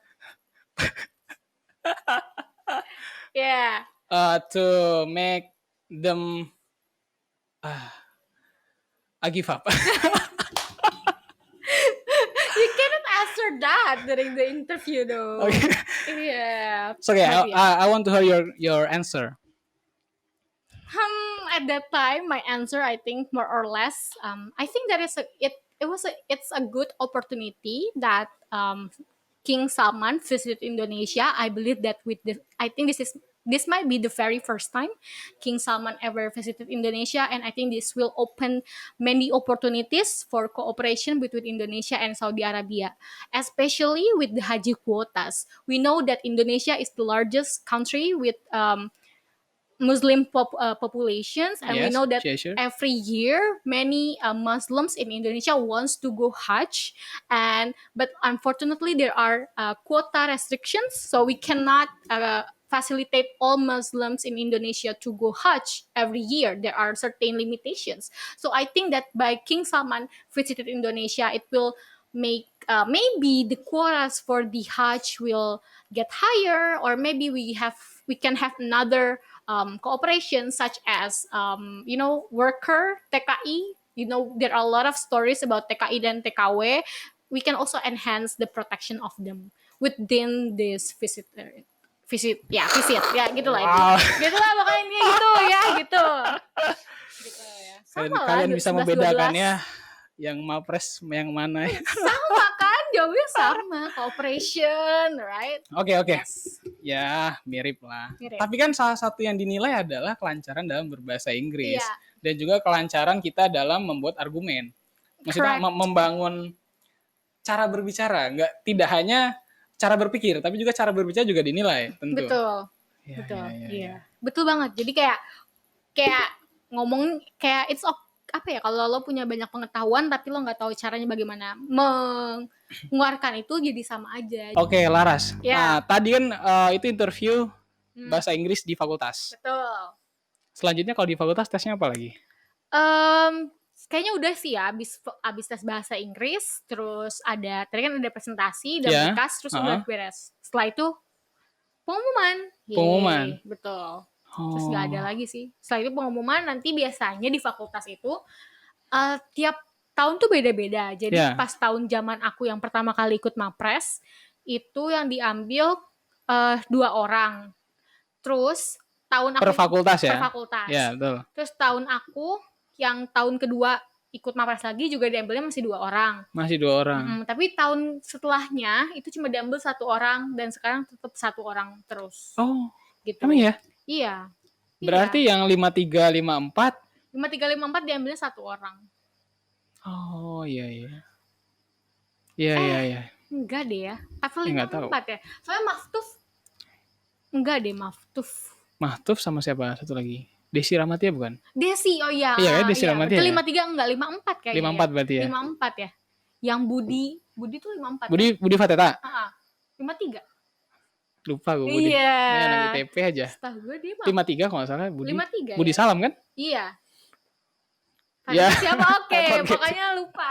S1: Yeah.
S2: to make them I give up.
S1: You cannot answer that during the interview though.
S2: Okay.
S1: Yeah.
S2: So okay,
S1: But yeah.
S2: I want to hear your answer.
S1: At that time, my answer, I think, more or less, I think that it's a good opportunity that King Salman visited Indonesia. I believe that I think this might be the very first time King Salman ever visited Indonesia, and I think this will open many opportunities for cooperation between Indonesia and Saudi Arabia, especially with the Haji quotas. We know that Indonesia is the largest country with Muslim populations, and we
S2: Yes,
S1: know that
S2: sure.
S1: every year many Muslims in Indonesia wants to go Hajj, but unfortunately there are quota restrictions, so we cannot facilitate all Muslims in Indonesia to go Hajj every year. There are certain limitations. So I think that by King Salman visited Indonesia, it will make maybe the quotas for the Hajj will get higher, or maybe we can have another cooperation, such as worker TKI. There are a lot of stories about TKI dan TKW. We can also enhance the protection of them within this visit ya gitulah itu
S2: Wow.
S1: gitulah pokoknya ini gitu ya gitu ya
S2: Dan
S1: sama lah
S2: kalian bisa
S1: 11-12.
S2: membedakannya yang mapres yang mana ya?
S1: Sama kan, jawabnya sama, cooperation, right?
S2: Oke.
S1: Yes.
S2: Ya, mirip lah.
S1: Mirip.
S2: Tapi kan salah satu yang dinilai adalah kelancaran dalam berbahasa Inggris.
S1: Iya.
S2: Dan juga kelancaran kita dalam membuat argumen. Maksudnya membangun cara berbicara, tidak hanya cara berpikir, tapi juga cara berbicara juga dinilai, tentu.
S1: Betul.
S2: Ya,
S1: Betul.
S2: ya.
S1: Iya. Betul banget. Jadi kayak ngomong kayak apa ya, kalau lo punya banyak pengetahuan tapi lo nggak tahu caranya bagaimana mengeluarkan itu, jadi sama aja.
S2: Oke, Laras.
S1: Ya.
S2: Nah, tadi kan itu interview bahasa Inggris di fakultas.
S1: Betul.
S2: Selanjutnya kalau di fakultas tesnya apa lagi?
S1: Kayaknya udah sih ya, abis tes bahasa Inggris, terus tadi kan ada presentasi dan berkas, terus udah beres. Setelah itu pengumuman. Betul. Terus nggak ada lagi sih. Setelah itu pengumuman, nanti biasanya di fakultas itu tiap tahun tuh beda-beda. Jadi pas tahun zaman aku yang pertama kali ikut Mapres, itu yang diambil 2 orang. Terus tahun aku
S2: per fakultas ya?
S1: Per fakultas.
S2: Ya, betul.
S1: Terus tahun aku yang tahun kedua ikut Mapres lagi juga diambilnya masih 2 orang.
S2: Masih 2 orang.
S1: Tapi tahun setelahnya itu cuma diambil 1 orang, dan sekarang tetap 1 orang terus.
S2: Oh,
S1: gitu.
S2: Emang ya?
S1: Iya.
S2: Berarti yang 53, 54?
S1: 53, 54 diambilnya 1 orang.
S2: Oh, iya. Iya.
S1: Enggak deh ya. Atau 54 ya. Soalnya Maftuf. Enggak deh,
S2: Maftuf sama siapa? Satu lagi. Desi Ramatia bukan?
S1: Desi, oh iya.
S2: Iya, Desi Ramatia.
S1: Betul, 53 enggak, 54 kayaknya.
S2: 54 berarti ya.
S1: 54 ya. Yang Budi tuh 54.
S2: Budi Fateta?
S1: 53.
S2: Lupa gue Budi.
S1: Iya.
S2: Ini anak ITP aja.
S1: Setahu gue dia
S2: 53 kalau nggak salah Budi.
S1: 53
S2: Budi
S1: ya?
S2: Salam kan?
S1: Iya.
S2: Ya.
S1: Siapa? Oke, pokoknya lupa.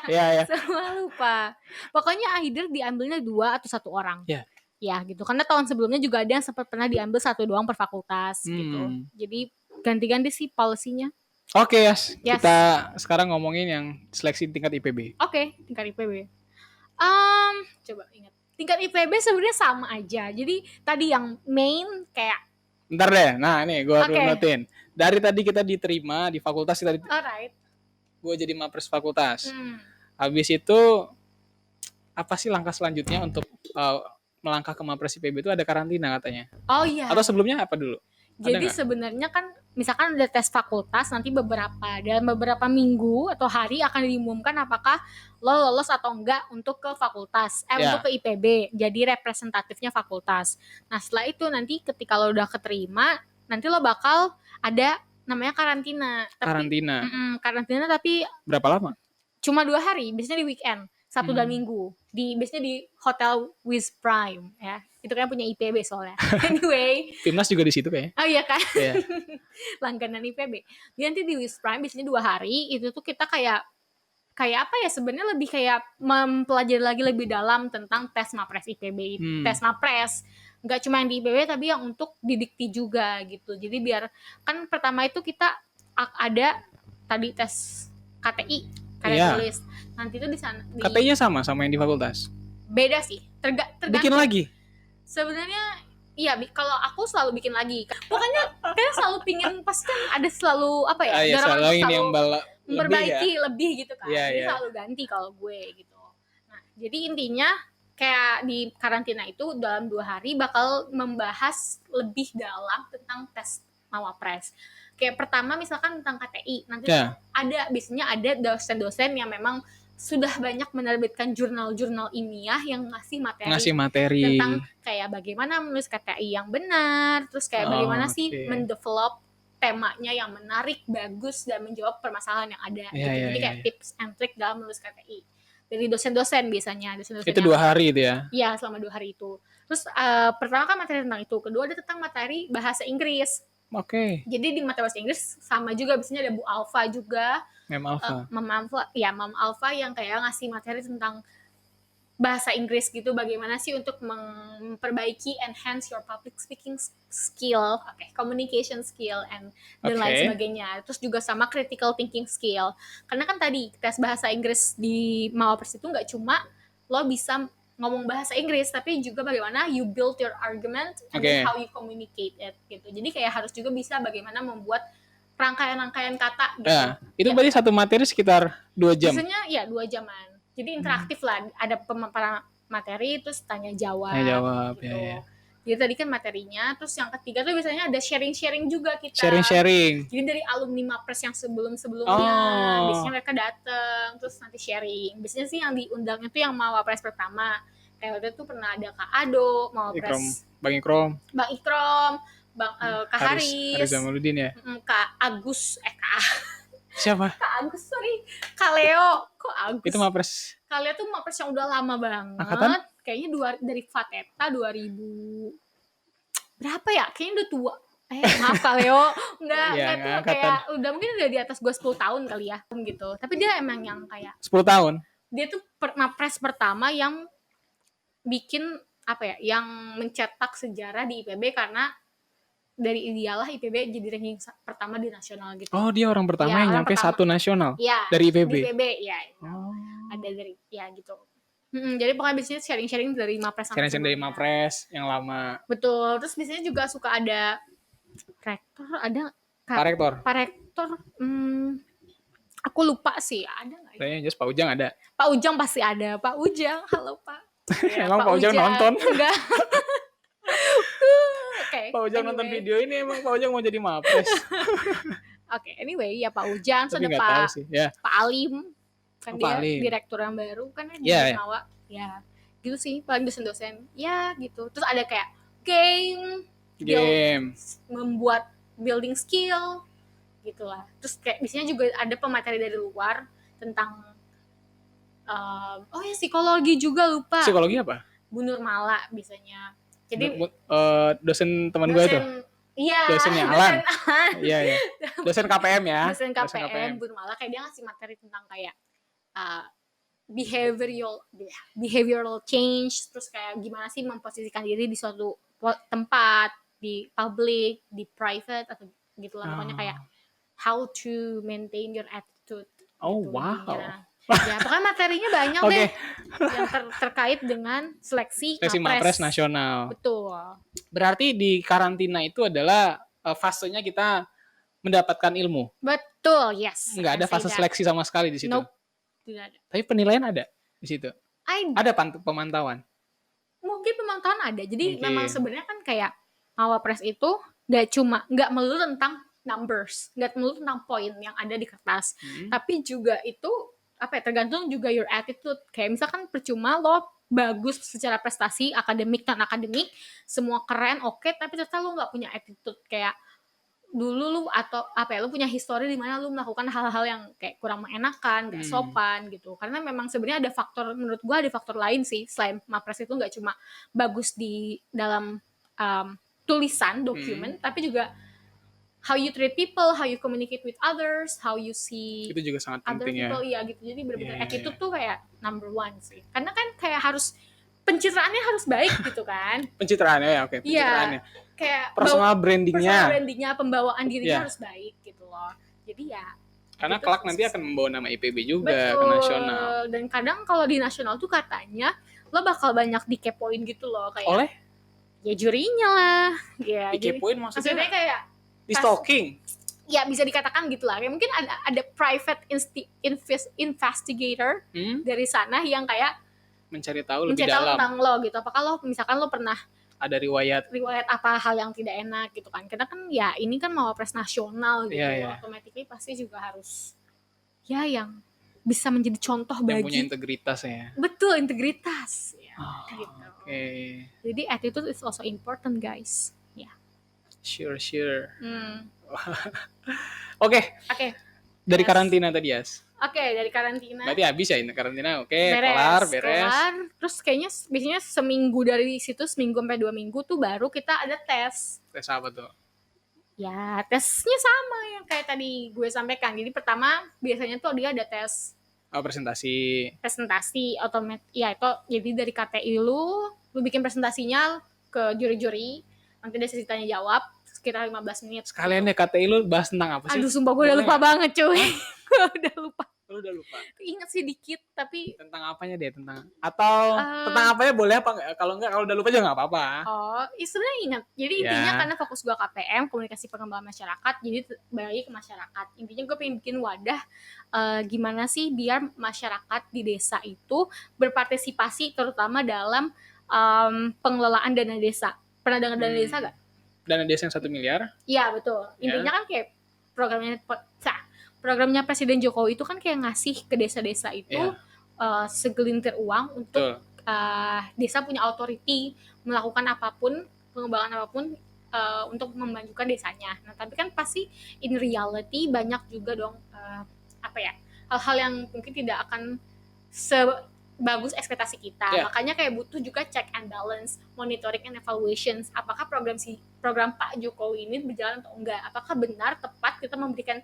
S2: Iya.
S1: Semua lupa. Pokoknya either diambilnya 2 atau 1 orang.
S2: Iya.
S1: Ya gitu. Karena tahun sebelumnya juga ada yang sempat pernah diambil 1 doang per fakultas gitu. Jadi ganti-ganti sih policy-nya.
S2: Oke, yes. Kita sekarang ngomongin yang seleksi tingkat IPB.
S1: Oke, tingkat IPB. Coba ingat. Tingkat IPB sebenarnya sama aja. Jadi tadi yang main kayak.
S2: Bentar deh. Nah, ini gue belum notin. Dari tadi kita diterima di fakultas kita.
S1: Alright.
S2: Gue jadi Mapres fakultas. Habis itu apa sih langkah selanjutnya untuk melangkah ke Mapres IPB itu? Ada karantina katanya.
S1: Oh iya.
S2: Atau sebelumnya apa dulu?
S1: Jadi sebenarnya kan misalkan ada tes fakultas, nanti dalam beberapa minggu atau hari akan diumumkan apakah lo lolos atau enggak untuk ke fakultas, untuk ke IPB, jadi representatifnya fakultas. Nah setelah itu nanti ketika lo udah keterima, nanti lo bakal ada namanya karantina.
S2: Karantina.
S1: Karantina tapi
S2: berapa lama?
S1: Cuma 2 hari, biasanya di weekend, Sabtu dan Minggu. Biasanya di Hotel Wiz Prime ya. Itu kan punya IPB soalnya. Anyway,
S2: Timnas juga di situ kayaknya.
S1: Oh iya kan?
S2: Iya.
S1: Langganan IPB. Jadi nanti di Wiz Prime biasanya 2 hari, itu tuh kita kayak apa ya, sebenarnya lebih kayak mempelajari lagi lebih dalam tentang tes Mapres IPB, tes Mapres. Nggak cuma yang di IPB tapi yang untuk di Dikti juga gitu. Jadi biar kan pertama itu kita ada tadi tes KTI, karya tulis. Nanti itu di sana
S2: KTI-nya sama yang di fakultas.
S1: Beda sih. Tergantung.
S2: Bikin lagi.
S1: Sebenarnya iya, kalau aku selalu bikin lagi. Pokoknya kayak selalu pingin, pasti kan ada selalu apa ya?
S2: Iya, selalu ini yang
S1: memperbaiki lebih gitu kan.
S2: Jadi
S1: selalu ganti kalau gue gitu. Nah, jadi intinya kayak di karantina itu dalam 2 hari bakal membahas lebih dalam tentang tes Mawapres. Kayak pertama misalkan tentang KTI, nanti biasanya ada dosen-dosen yang memang sudah banyak menerbitkan jurnal-jurnal ilmiah yang ngasih materi tentang kayak bagaimana menulis KTI yang benar, terus kayak bagaimana sih mendevelop temanya yang menarik, bagus, dan menjawab permasalahan yang ada. Jadi kayak tips and trick dalam menulis KTI. Dari dosen-dosen biasanya.
S2: Itu 2 hari itu ya?
S1: Iya, selama 2 hari itu. Terus pertama kan materi tentang itu. Kedua ada tentang materi bahasa Inggris. Jadi di materi bahasa Inggris sama juga, biasanya ada Bu Alfa juga. Mem Alfa yang kayak ngasih materi tentang bahasa Inggris gitu, bagaimana sih untuk memperbaiki, enhance your public speaking skill, communication skill, and dan lain sebagainya. Terus juga sama critical thinking skill. Karena kan tadi tes bahasa Inggris di Mawapres itu nggak cuma lo bisa ngomong bahasa Inggris, tapi juga bagaimana you build your argument and how you communicate it gitu. Jadi kayak harus juga bisa bagaimana membuat rangkaian-rangkaian kata gitu.
S2: Itu berarti satu materi sekitar 2 jam?
S1: Biasanya ya 2 jaman. Jadi interaktif lah, ada pemaparan materi, terus tanya jawab gitu. Jadi tadi kan materinya, terus yang ketiga tuh biasanya ada sharing-sharing juga kita.
S2: Sharing-sharing.
S1: Jadi dari alumni Mapres yang sebelum-sebelumnya, biasanya mereka datang, terus nanti sharing. Biasanya sih yang diundang itu yang Mawapres pertama. Kayak waktu itu pernah ada Kak Ado, Mawapres.
S2: Bang Ikrom.
S1: Kak Haris
S2: Zamaluddin ya?
S1: Kak Agus,
S2: siapa?
S1: Kak Agus, sorry. Kak Leo. Kok Agus?
S2: Itu Mapres.
S1: Kak Leo tuh Mapres yang udah lama banget.
S2: Angkatan?
S1: Kayaknya dari Fateta 2000 berapa ya? Kayaknya udah tua. Maaf Kak Leo. Enggak tuh kayak udah mungkin udah di atas gue 10 tahun kali ya gitu. Tapi dia emang yang kayak
S2: 10 tahun? Dia
S1: tuh Mapres pertama yang bikin yang mencetak sejarah di IPB, karena dari Idealah IPB jadi ranking pertama di nasional gitu.
S2: Oh, dia orang pertama yang nyampe 1 nasional?
S1: Iya,
S2: dari IPB?
S1: Di IPB, ya. Ada dari, ya gitu. Jadi pokoknya biasanya sharing-sharing dari Mapres.
S2: Sharing dari Mapres yang lama.
S1: Betul. Terus biasanya juga suka ada rektor, ada Pak Rektor. Aku lupa sih, ada nggak?
S2: Kayaknya just Pak Ujang ada.
S1: Pak Ujang pasti ada. Pak Ujang, halo Pak.
S2: Emang Pak Ujang nonton?
S1: Enggak.
S2: Pak Ujang nonton video ini, emang Pak Ujang mau jadi Mapres.
S1: Anyway, ya Pak Ujang, ada Pak Alim, kan dia direktur yang baru kan di Nawa. Ya, gitu sih, paling dosen-dosen. Ya, gitu. Terus ada kayak game, membuat building skill, gitulah. Terus kayak biasanya juga ada pemateri dari luar tentang psikologi juga, lupa.
S2: Psikologi apa?
S1: Bu Nurmala biasanya. Jadi
S2: dosen teman gue itu.
S1: Iya.
S2: Dosennya Alan. Iya. Dosen KPM ya.
S1: Dosen KPM Bu Nurmala, kayak dia ngasih materi tentang kayak behavioral change, terus kayak gimana sih memposisikan diri di suatu tempat, di public, di private, atau gitulah. Pokoknya kayak how to maintain your attitude.
S2: Oh, wow.
S1: Ya, pokoknya materinya banyak deh yang terkait dengan seleksi
S2: Mapres nasional.
S1: Betul.
S2: Berarti di karantina itu adalah fasenya kita mendapatkan ilmu.
S1: Betul, yes.
S2: Nggak ada fase seleksi sama sekali di situ.
S1: Nope, tidak ada.
S2: Tapi penilaian ada di situ. Ada pemantauan.
S1: Mungkin pemantauan ada. Jadi memang sebenarnya kan kayak Mawapres itu nggak melulu tentang numbers, nggak melulu tentang poin yang ada di kertas, tapi juga itu tergantung juga your attitude. Kayak misalkan percuma lo bagus secara prestasi akademik dan akademik semua keren, oke, tapi ternyata lo nggak punya attitude, kayak dulu lu atau apa ya, lu punya histori di mana lu melakukan hal-hal yang kayak kurang mengenakan, gak sopan gitu. Karena memang sebenarnya ada faktor, menurut gua ada faktor lain sih selain MAPRES itu nggak cuma bagus di dalam tulisan dokumen, tapi juga how you treat people, how you communicate with others, how you see
S2: itu juga sangat
S1: other
S2: penting
S1: people,
S2: ya.
S1: Gitu. Jadi benar-benar attitude tuh kayak number one sih. Karena kan kayak harus pencitraannya harus baik gitu kan.
S2: Pencitraannya ya, oke. Pencitraannya.
S1: Kayak
S2: personal brandingnya,
S1: pembawaan dirinya harus baik gitu loh. Jadi ya.
S2: Karena kelak nanti akan membawa nama IPB juga
S1: betul,
S2: ke nasional.
S1: Dan kadang kalau di nasional tuh katanya lo bakal banyak dikepoin gitu loh kayak.
S2: Oleh?
S1: Ya jurinya lah. Ya.
S2: Dikepoin maksudnya
S1: kayak.
S2: Di stalking.
S1: Ya bisa dikatakan gitulah. Kayak mungkin ada private investigator dari sana yang kayak
S2: mencari tahu lebih dalam
S1: tentang lo gitu. Apakah lo misalkan lo pernah
S2: ada riwayat
S1: apa hal yang tidak enak gitu kan. Karena kan ya ini kan MAPRES nasional gitu. Automatically pasti juga harus ya yang bisa menjadi contoh
S2: yang
S1: bagi
S2: punya integritas ya.
S1: Betul, integritas ya, gitu.
S2: Okay.
S1: Jadi attitude is also important guys. Ya.
S2: Sure. Oke. Dari karantina tadi Yas.
S1: Oke, dari karantina.
S2: Berarti habis ya ini karantina. Oke, kelar.
S1: Terus kayaknya biasanya seminggu dari situ, seminggu sampai 2 minggu tuh baru kita ada tes.
S2: Tes apa tuh?
S1: Ya, tesnya sama yang kayak tadi gue sampaikan. Jadi pertama biasanya tuh dia ada tes presentasi otomatis. Ya, itu jadi dari KTI lu bikin presentasinya ke juri-juri. Nanti ada sesi tanya jawab sekitar 15 menit.
S2: Sekalian ya KTI lu bahas tentang apa sih?
S1: Aduh, sumpah gue udah lupa banget, cuy. Gue udah lupa.
S2: Lu udah lupa?
S1: Ingat sih dikit, tapi
S2: tentang apanya deh, tentang apanya boleh apa enggak? Kalau udah lupa juga enggak apa-apa.
S1: Sebenarnya ingat. Jadi intinya karena fokus gue KPM, komunikasi pengembangan masyarakat, jadi balik ke masyarakat. Intinya gue pengen bikin wadah gimana sih biar masyarakat di desa itu berpartisipasi terutama dalam pengelolaan dana desa. Pernah dengar dana desa gak?
S2: Dana desa yang 1 miliar?
S1: Iya, betul. Intinya kan kayak programnya Presiden Jokowi itu kan kayak ngasih ke desa-desa itu segelintir uang untuk desa punya authority melakukan apapun, pengembangan apapun untuk memajukan desanya. Nah, tapi kan pasti in reality banyak juga dong hal-hal yang mungkin tidak akan sebagus ekspektasi kita. Makanya kayak butuh juga check and balance, monitoring and evaluations. Apakah program Pak Jokowi ini berjalan atau enggak? Apakah benar tepat kita memberikan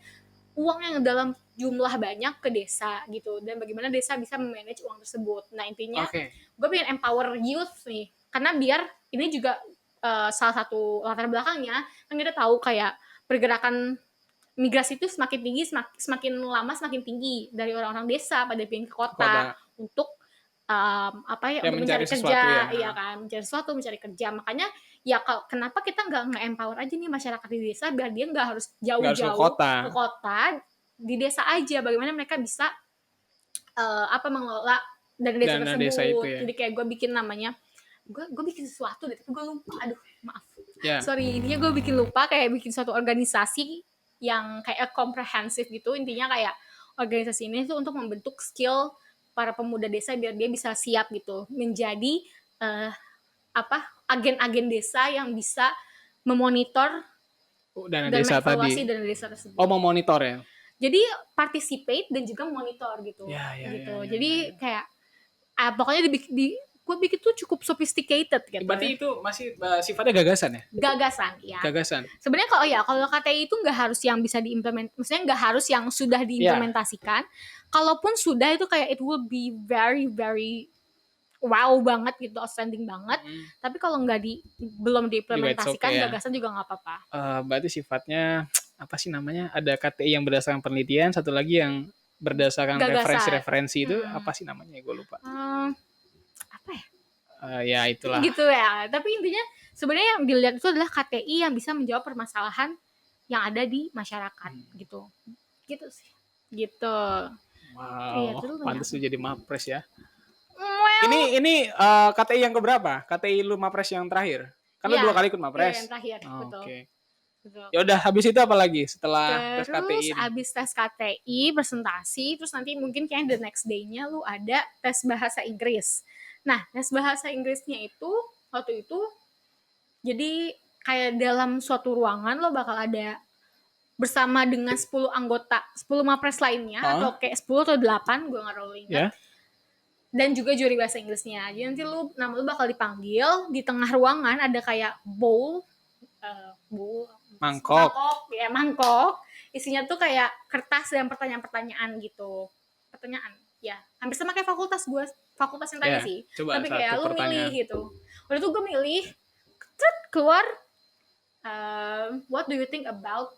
S1: uang yang dalam jumlah banyak ke desa gitu, dan bagaimana desa bisa memanage uang tersebut. Nah, intinya gue pengen empower youth nih, karena biar ini juga salah satu latar belakangnya kan kita tahu kayak pergerakan migrasi itu semakin tinggi, semakin lama semakin tinggi dari orang-orang desa pada pindah ke kota untuk untuk mencari kerja, mencari sesuatu, mencari kerja. Makanya ya kenapa kita nggak nge-empower aja nih masyarakat di desa biar dia nggak harus jauh-jauh ke kota, di desa aja. Bagaimana mereka bisa mengelola dana desa tersebut. Jadi kayak gue bikin namanya, gue bikin sesuatu deh, tapi gue lupa. Aduh, maaf. Sorry, intinya gue bikin lupa, kayak bikin suatu organisasi yang kayak komprehensif gitu. Intinya kayak organisasi ini tuh untuk membentuk skill para pemuda desa biar dia bisa siap gitu menjadi agen-agen desa yang bisa memonitor
S2: dana desa tadi.
S1: Dana desa tersebut.
S2: Memonitor ya.
S1: Jadi participate dan juga monitor gitu. Jadi kayak pokoknya gue bikin tuh cukup sophisticated gitu.
S2: Berarti itu masih sifatnya gagasan ya? Gagasan.
S1: Sebenarnya kalau KTI itu nggak harus yang bisa maksudnya nggak harus yang sudah diimplementasikan. Kalaupun sudah, itu kayak it will be very very wow banget gitu, outstanding banget. Tapi kalau belum diimplementasikan, gagasan juga nggak apa-apa.
S2: Berarti sifatnya apa sih namanya? Ada KTI yang berdasarkan penelitian, satu lagi yang berdasarkan referensi itu apa sih namanya? Gue lupa. Ya itulah. Gitu
S1: ya. Tapi intinya sebenarnya yang dilihat itu adalah KTI yang bisa menjawab permasalahan yang ada di masyarakat gitu. Gitu sih. Gitu.
S2: Wow. Pantas jadi MAPRES ya. Ini KTI yang keberapa? KTI lu MAPRES yang terakhir? Kan lu 2 kali ikut MAPRES.
S1: Yang terakhir, betul.
S2: Ya udah, habis itu apa lagi setelah tes KTI?
S1: Terus habis tes KTI, presentasi, terus nanti mungkin kayak the next day-nya lu ada tes bahasa Inggris. Nah, tes bahasa Inggrisnya itu waktu itu jadi kayak dalam suatu ruangan lo bakal ada bersama dengan 10 anggota, 10 mapres lainnya, atau kayak 10 atau 8, gue nggak terlalu ingat.
S2: Yeah.
S1: Dan juga juri bahasa Inggrisnya. Jadi nanti nama lu bakal dipanggil, di tengah ruangan ada kayak bowl,
S2: mangkok.
S1: Isinya tuh kayak kertas dan pertanyaan-pertanyaan gitu. Pertanyaan, ya hampir sama kayak fakultas yang tanya sih. Tapi kayak lu milih gitu. Waktu itu gue milih, keluar, what do you think about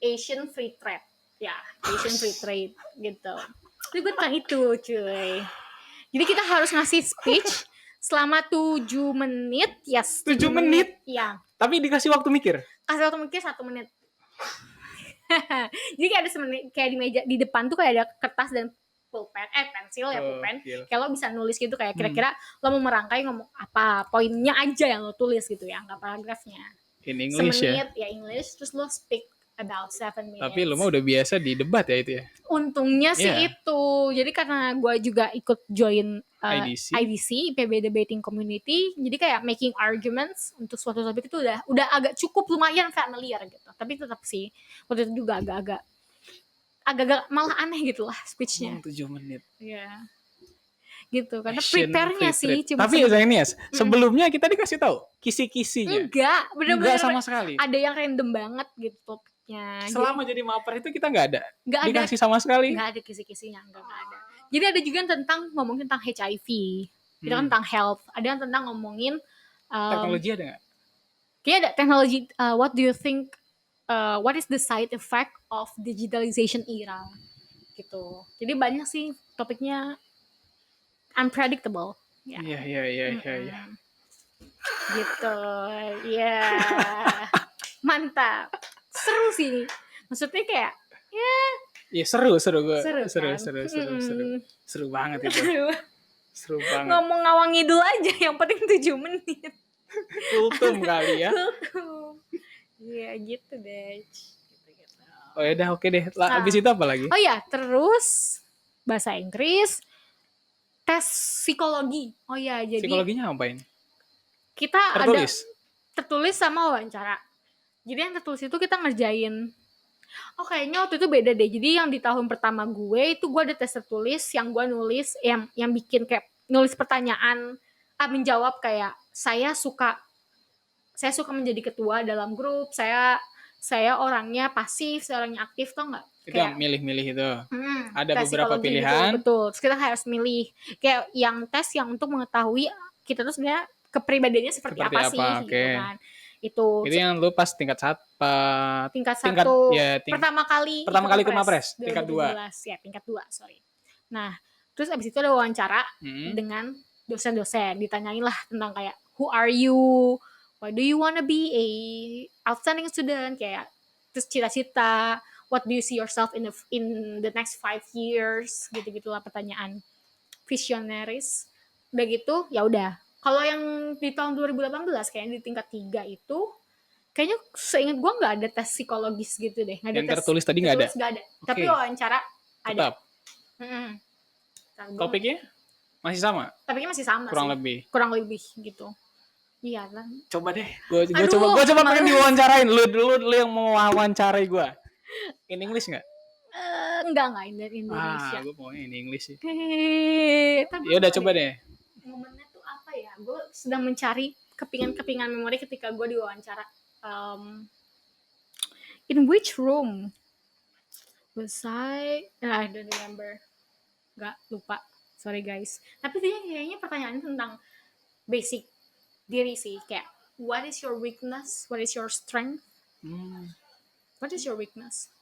S1: Asian free trade? Ya, Asian free trade gitu. Jadi gue tentang itu, cuy. Jadi kita harus ngasih speech selama 7 menit. Yes,
S2: 7 menit?
S1: Iya.
S2: Tapi dikasih waktu mikir?
S1: Kasih waktu mikir 1 menit. Jadi kayak ada semenit, kayak di meja di depan tuh kayak ada kertas dan pulpen, pensil ya, pulpen. Kayak lo bisa nulis gitu, kayak kira-kira lo mau merangkai ngomong apa, poinnya aja yang lo tulis gitu ya, nggak paragrafnya.
S2: In English
S1: semenit ya English, terus lo speak about 7 minutes.
S2: Tapi lo mah udah biasa di debat ya itu ya?
S1: Untungnya sih itu. Jadi karena gue juga ikut join IDC, IPB Debating Community, jadi kayak making arguments untuk suatu topik itu udah agak cukup lumayan familiar gitu. Tapi tetap sih waktu itu juga agak-agak malah aneh gitu lah speech-nya.
S2: 7 menit.
S1: Iya. Gitu, karena prepare-nya sih
S2: cuma. Tapi Zainias, sebelumnya kita dikasih tahu kisi-kisinya.
S1: Enggak, bener-bener
S2: sama sekali.
S1: Ada yang random banget gitu topiknya.
S2: Selama jadi mapres itu kita nggak ada. Dikasih sama sekali.
S1: Nggak ada kisi-kisinya, nggak ada. Jadi ada juga yang ngomongin tentang HIV, itu kan tentang health. Ada yang tentang ngomongin
S2: teknologi ada nggak?
S1: Kayaknya ada teknologi. What do you think? What is the side effect of digitalization era? Gitu. Jadi banyak sih topiknya unpredictable.
S2: Iya.
S1: Gitu. Ya. Mantap. Seru sih. Maksudnya kayak
S2: Iya seru gue. Seru banget itu. Seru banget.
S1: Ngomong ngawang ngidul aja, yang penting 7 menit.
S2: Kultum kali ya.
S1: Iya gitu deh. Gitu.
S2: Oh ya udah oke deh. Abis itu apa lagi?
S1: Oh ya, terus bahasa Inggris, tes psikologi. Oh ya, jadi
S2: psikologinya ngapain?
S1: Kita tertulis sama wawancara. Jadi yang tertulis itu kita ngerjain. Oh kayaknya waktu itu beda deh. Jadi yang di tahun pertama gue ada tes tertulis yang gue nulis, yang bikin kayak nulis pertanyaan, menjawab kayak saya suka menjadi ketua dalam grup, saya orangnya pasif, saya orangnya aktif, tau nggak?
S2: Itu yang milih-milih itu. Ada beberapa pilihan.
S1: Gitu, betul. Terus kita harus milih kayak yang tes yang untuk mengetahui kita tuh sebenarnya kepribadiannya seperti apa sih, gitu kan. Itu yang
S2: lu pas tingkat 1
S1: pertama kali
S2: ikut mapres, tingkat 2.
S1: Ya, tingkat 2, sorry. Nah, terus abis itu ada wawancara dengan dosen-dosen, ditanyain lah tentang kayak who are you, why do you wanna be a outstanding student, kayak terus cita-cita, what do you see yourself in the next 5 years, gitu-gitulah pertanyaan visionaris. Udah gitu, ya udah. Kalau yang di tahun 2018 kayaknya di tingkat 3 itu kayaknya seingat gue nggak ada tes psikologis gitu deh.
S2: Yang tertulis tadi nggak ada?
S1: Nggak ada. Okay. Tapi wawancara ada.
S2: Topiknya masih sama?
S1: Topiknya masih sama Kurang lebih gitu. Iya kan.
S2: Coba deh. Gue coba pengen diwawancarain. Lu yang mau wawancarai gue. In English nggak?
S1: Enggak in Indonesia.
S2: Gue mau in English sih.
S1: Ya
S2: udah coba deh.
S1: Momennya tuh apa ya? Gue sedang mencari kepingan memori ketika gue diwawancara. In which room was I don't remember. Gak lupa, sorry guys. Tapi dia kayaknya pertanyaannya tentang basic diri sih, kayak what is your weakness, what is your strength, what is your weakness?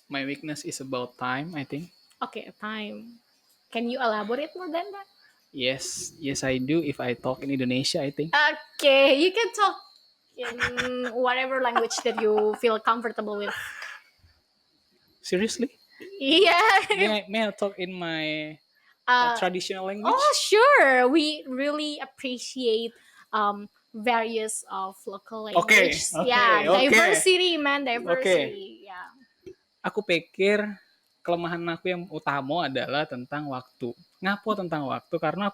S2: My weakness is about time, I think.
S1: Okay, time. Can you elaborate more than that?
S2: Yes, I do. If I talk in Indonesia, I think.
S1: Okay, you can talk in whatever language that you feel comfortable with.
S2: Seriously?
S1: Yeah.
S2: May I talk in my traditional language?
S1: Oh, sure. We really appreciate various of local language. Diversity, man, diversity. Yeah.
S2: Aku pikir kelemahan aku yang utama adalah tentang waktu. Ngapo tentang waktu? Karena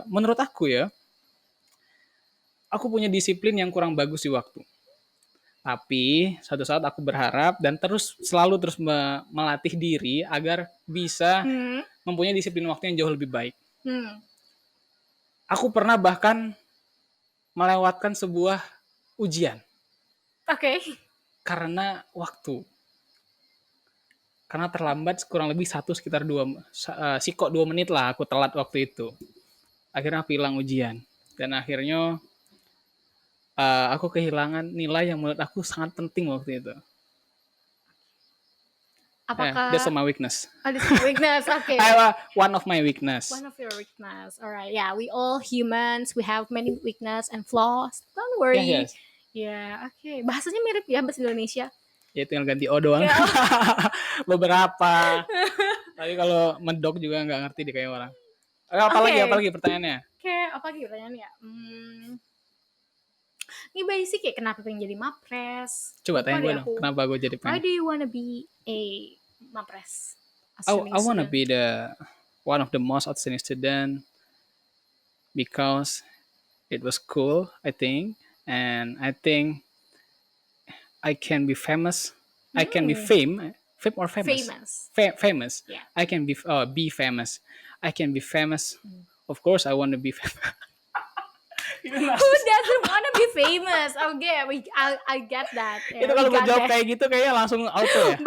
S2: menurut aku ya, aku punya disiplin yang kurang bagus di waktu. Tapi suatu saat aku berharap dan selalu terus melatih diri agar bisa mempunyai disiplin waktu yang jauh lebih baik. Aku pernah bahkan melewatkan sebuah ujian.
S1: Oke.
S2: Karena waktu. Karena terlambat kurang lebih sekitar 2 menit lah aku telat waktu itu. Akhirnya aku hilang ujian. Dan akhirnya aku kehilangan nilai yang menurut aku sangat penting waktu itu.
S1: Apakah
S2: that's my weakness.
S1: That's my weakness. Okay.
S2: One of my weakness.
S1: One of your weakness. Alright. Yeah, we all humans. We have many weakness and flaws. Don't worry.
S2: Yes.
S1: Yeah. Okay. Bahasanya mirip ya bahasa Indonesia.
S2: Ya tinggal ganti O doang. Beberapa. Tapi kalau medok juga nggak ngerti deh kayak orang. Apalagi pertanyaannya?
S1: Apalagi pertanyaannya? Ini basic ya, kenapa pengen jadi mapres?
S2: Coba tanya gue dong, kenapa gue jadi pengen?
S1: Why do you wanna be a mapres?
S2: I wanna be one of the most outstanding student because it was cool, I think, and I think I can be famous. I can be fame or famous. Famous.
S1: Yeah.
S2: I can be famous. I can be famous. Of course, I want to be famous.
S1: Who doesn't want to be famous? Okay, I get that.
S2: Itu kalau gue jawab kayak gitu kayaknya langsung auto ya.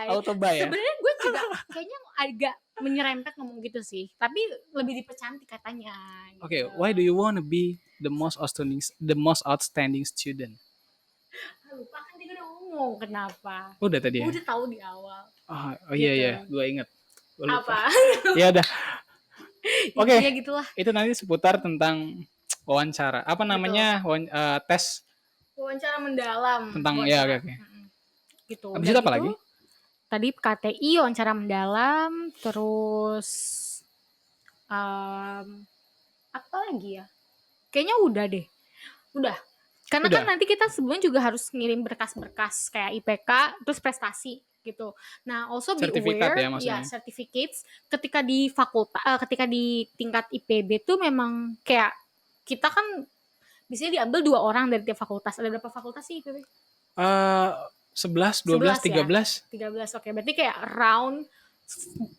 S2: Auto buy ya.
S1: Sebenarnya gue juga kayaknya agak menyerempet ngomong gitu sih, tapi lebih dipercantik katanya. Gitu.
S2: Okay, why do you want to be the most outstanding student?
S1: Lupa kan dia udah ngomong kenapa.
S2: Udah tadi ya?
S1: Udah tahu di awal.
S2: Oh iya, gue inget.
S1: Apa?
S2: Ya udah. Oke.
S1: Ya gitulah.
S2: Itu nanti seputar tentang wawancara. Apa namanya? Tes.
S1: Wawancara mendalam.
S2: Tentang ya oke.
S1: Gitu.
S2: Habis itu apa lagi?
S1: Tadi KTI wawancara mendalam, terus apa lagi ya? Kayaknya udah deh. Udah. Karena kan nanti kita sebelumnya juga harus ngirim berkas-berkas kayak IPK, terus prestasi gitu. Nah, also be aware ya certificates ketika di fakultas, ketika di tingkat IPB tuh memang kayak kita kan biasanya diambil 2 orang dari tiap fakultas. Ada berapa fakultas sih IPB?
S2: 11, 12, 13.
S1: 13. Oke, berarti kayak around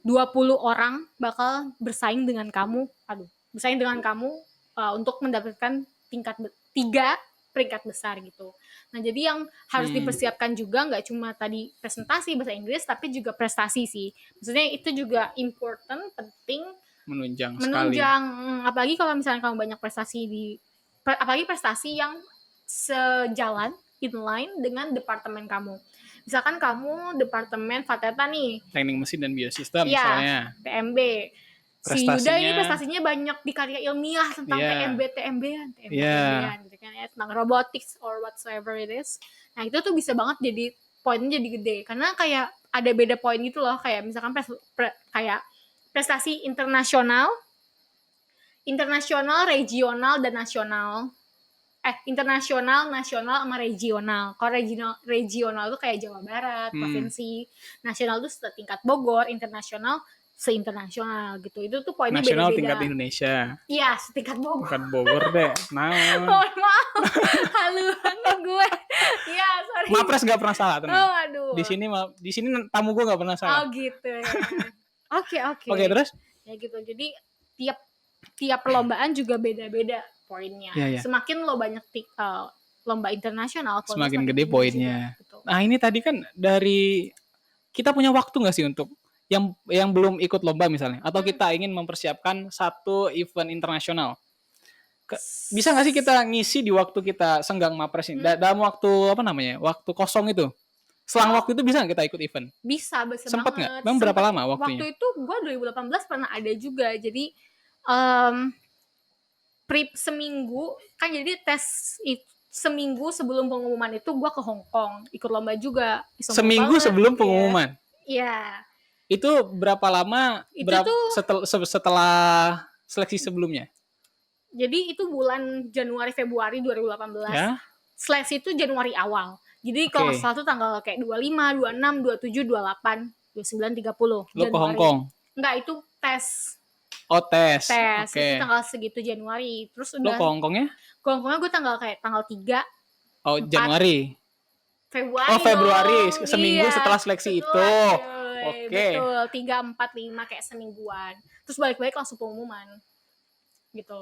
S1: 20 orang bakal bersaing dengan kamu. Bersaing dengan kamu untuk mendapatkan tingkat 3 peringkat besar gitu. Nah, jadi yang harus dipersiapkan juga nggak cuma tadi presentasi bahasa Inggris, tapi juga prestasi sih. Maksudnya itu juga important, penting.
S2: Menunjang.
S1: Apalagi kalau misalnya kamu banyak apalagi prestasi yang sejalan, inline dengan departemen kamu. Misalkan kamu departemen Fateta nih.
S2: Teknik mesin dan biosistem misalnya.
S1: TMB. Si Yuda ini prestasinya banyak di karya ilmiah tentang TMB-an gitu kan ya, tentang robotics or whatsoever it is. Nah, itu tuh bisa banget jadi poinnya jadi gede karena kayak ada beda poin gitu loh, kayak misalkan kayak prestasi internasional, regional dan nasional. Internasional, nasional sama regional. Kalau regional itu kayak Jawa Barat, provinsi. Nasional itu setingkat Bogor, internasional se-internasional gitu. Itu tuh poinnya
S2: nasional
S1: beda-beda.
S2: Tingkat Indonesia.
S1: Iya, setingkat Bogor.
S2: Bukan Bogor deh.
S1: Mohon maaf. Halu banget gue. Iya, sorry.
S2: Mapres gak pernah salah, tenang.
S1: Aduh.
S2: Di sini tamu gue gak pernah salah.
S1: Gitu ya. Oke.
S2: Oke, terus?
S1: Ya gitu. Jadi tiap perlombaan juga beda-beda poinnya.
S2: Ya.
S1: Semakin lo banyak lomba internasional,
S2: semakin gede poinnya. Gitu. Nah, ini tadi kan dari kita punya waktu nggak sih untuk yang belum ikut lomba misalnya, atau kita ingin mempersiapkan satu event internasional, bisa nggak sih kita ngisi di waktu kita senggang mapres ini, dalam waktu waktu kosong itu, selang waktu itu bisa nggak kita ikut event?
S1: Bisa
S2: sempet nggak? Memang berapa lama waktunya?
S1: Waktu itu gue 2018 pernah ada juga, jadi seminggu kan, jadi tes seminggu sebelum pengumuman itu gue ke Hong Kong ikut lomba juga.
S2: Seminggu sebelum pengumuman?
S1: Iya.
S2: Itu berapa lama setelah seleksi sebelumnya? Jadi
S1: itu bulan Januari Februari 2018. Ya? Seleksi itu Januari awal. Jadi kalau salah itu tanggal kayak 25, 26, 27, 28, 29, 30.
S2: Lo ke Hong Kong?
S1: Enggak, itu tes.
S2: Oh, tes.
S1: Itu tanggal segitu Januari. Terus udah.
S2: Lo ke Hong Kongnya?
S1: Ke Hong Kongnya gue tanggal 3.
S2: Oh, 4, Januari.
S1: Februari.
S2: Oh, Februari,
S1: dong.
S2: seminggu
S1: Iya,
S2: setelah seleksi
S1: betul,
S2: itu.
S1: cuy.
S2: Oke.
S1: Betul, 3, 4, 5 kayak semingguan. Terus balik-balik langsung pengumuman. Gitu.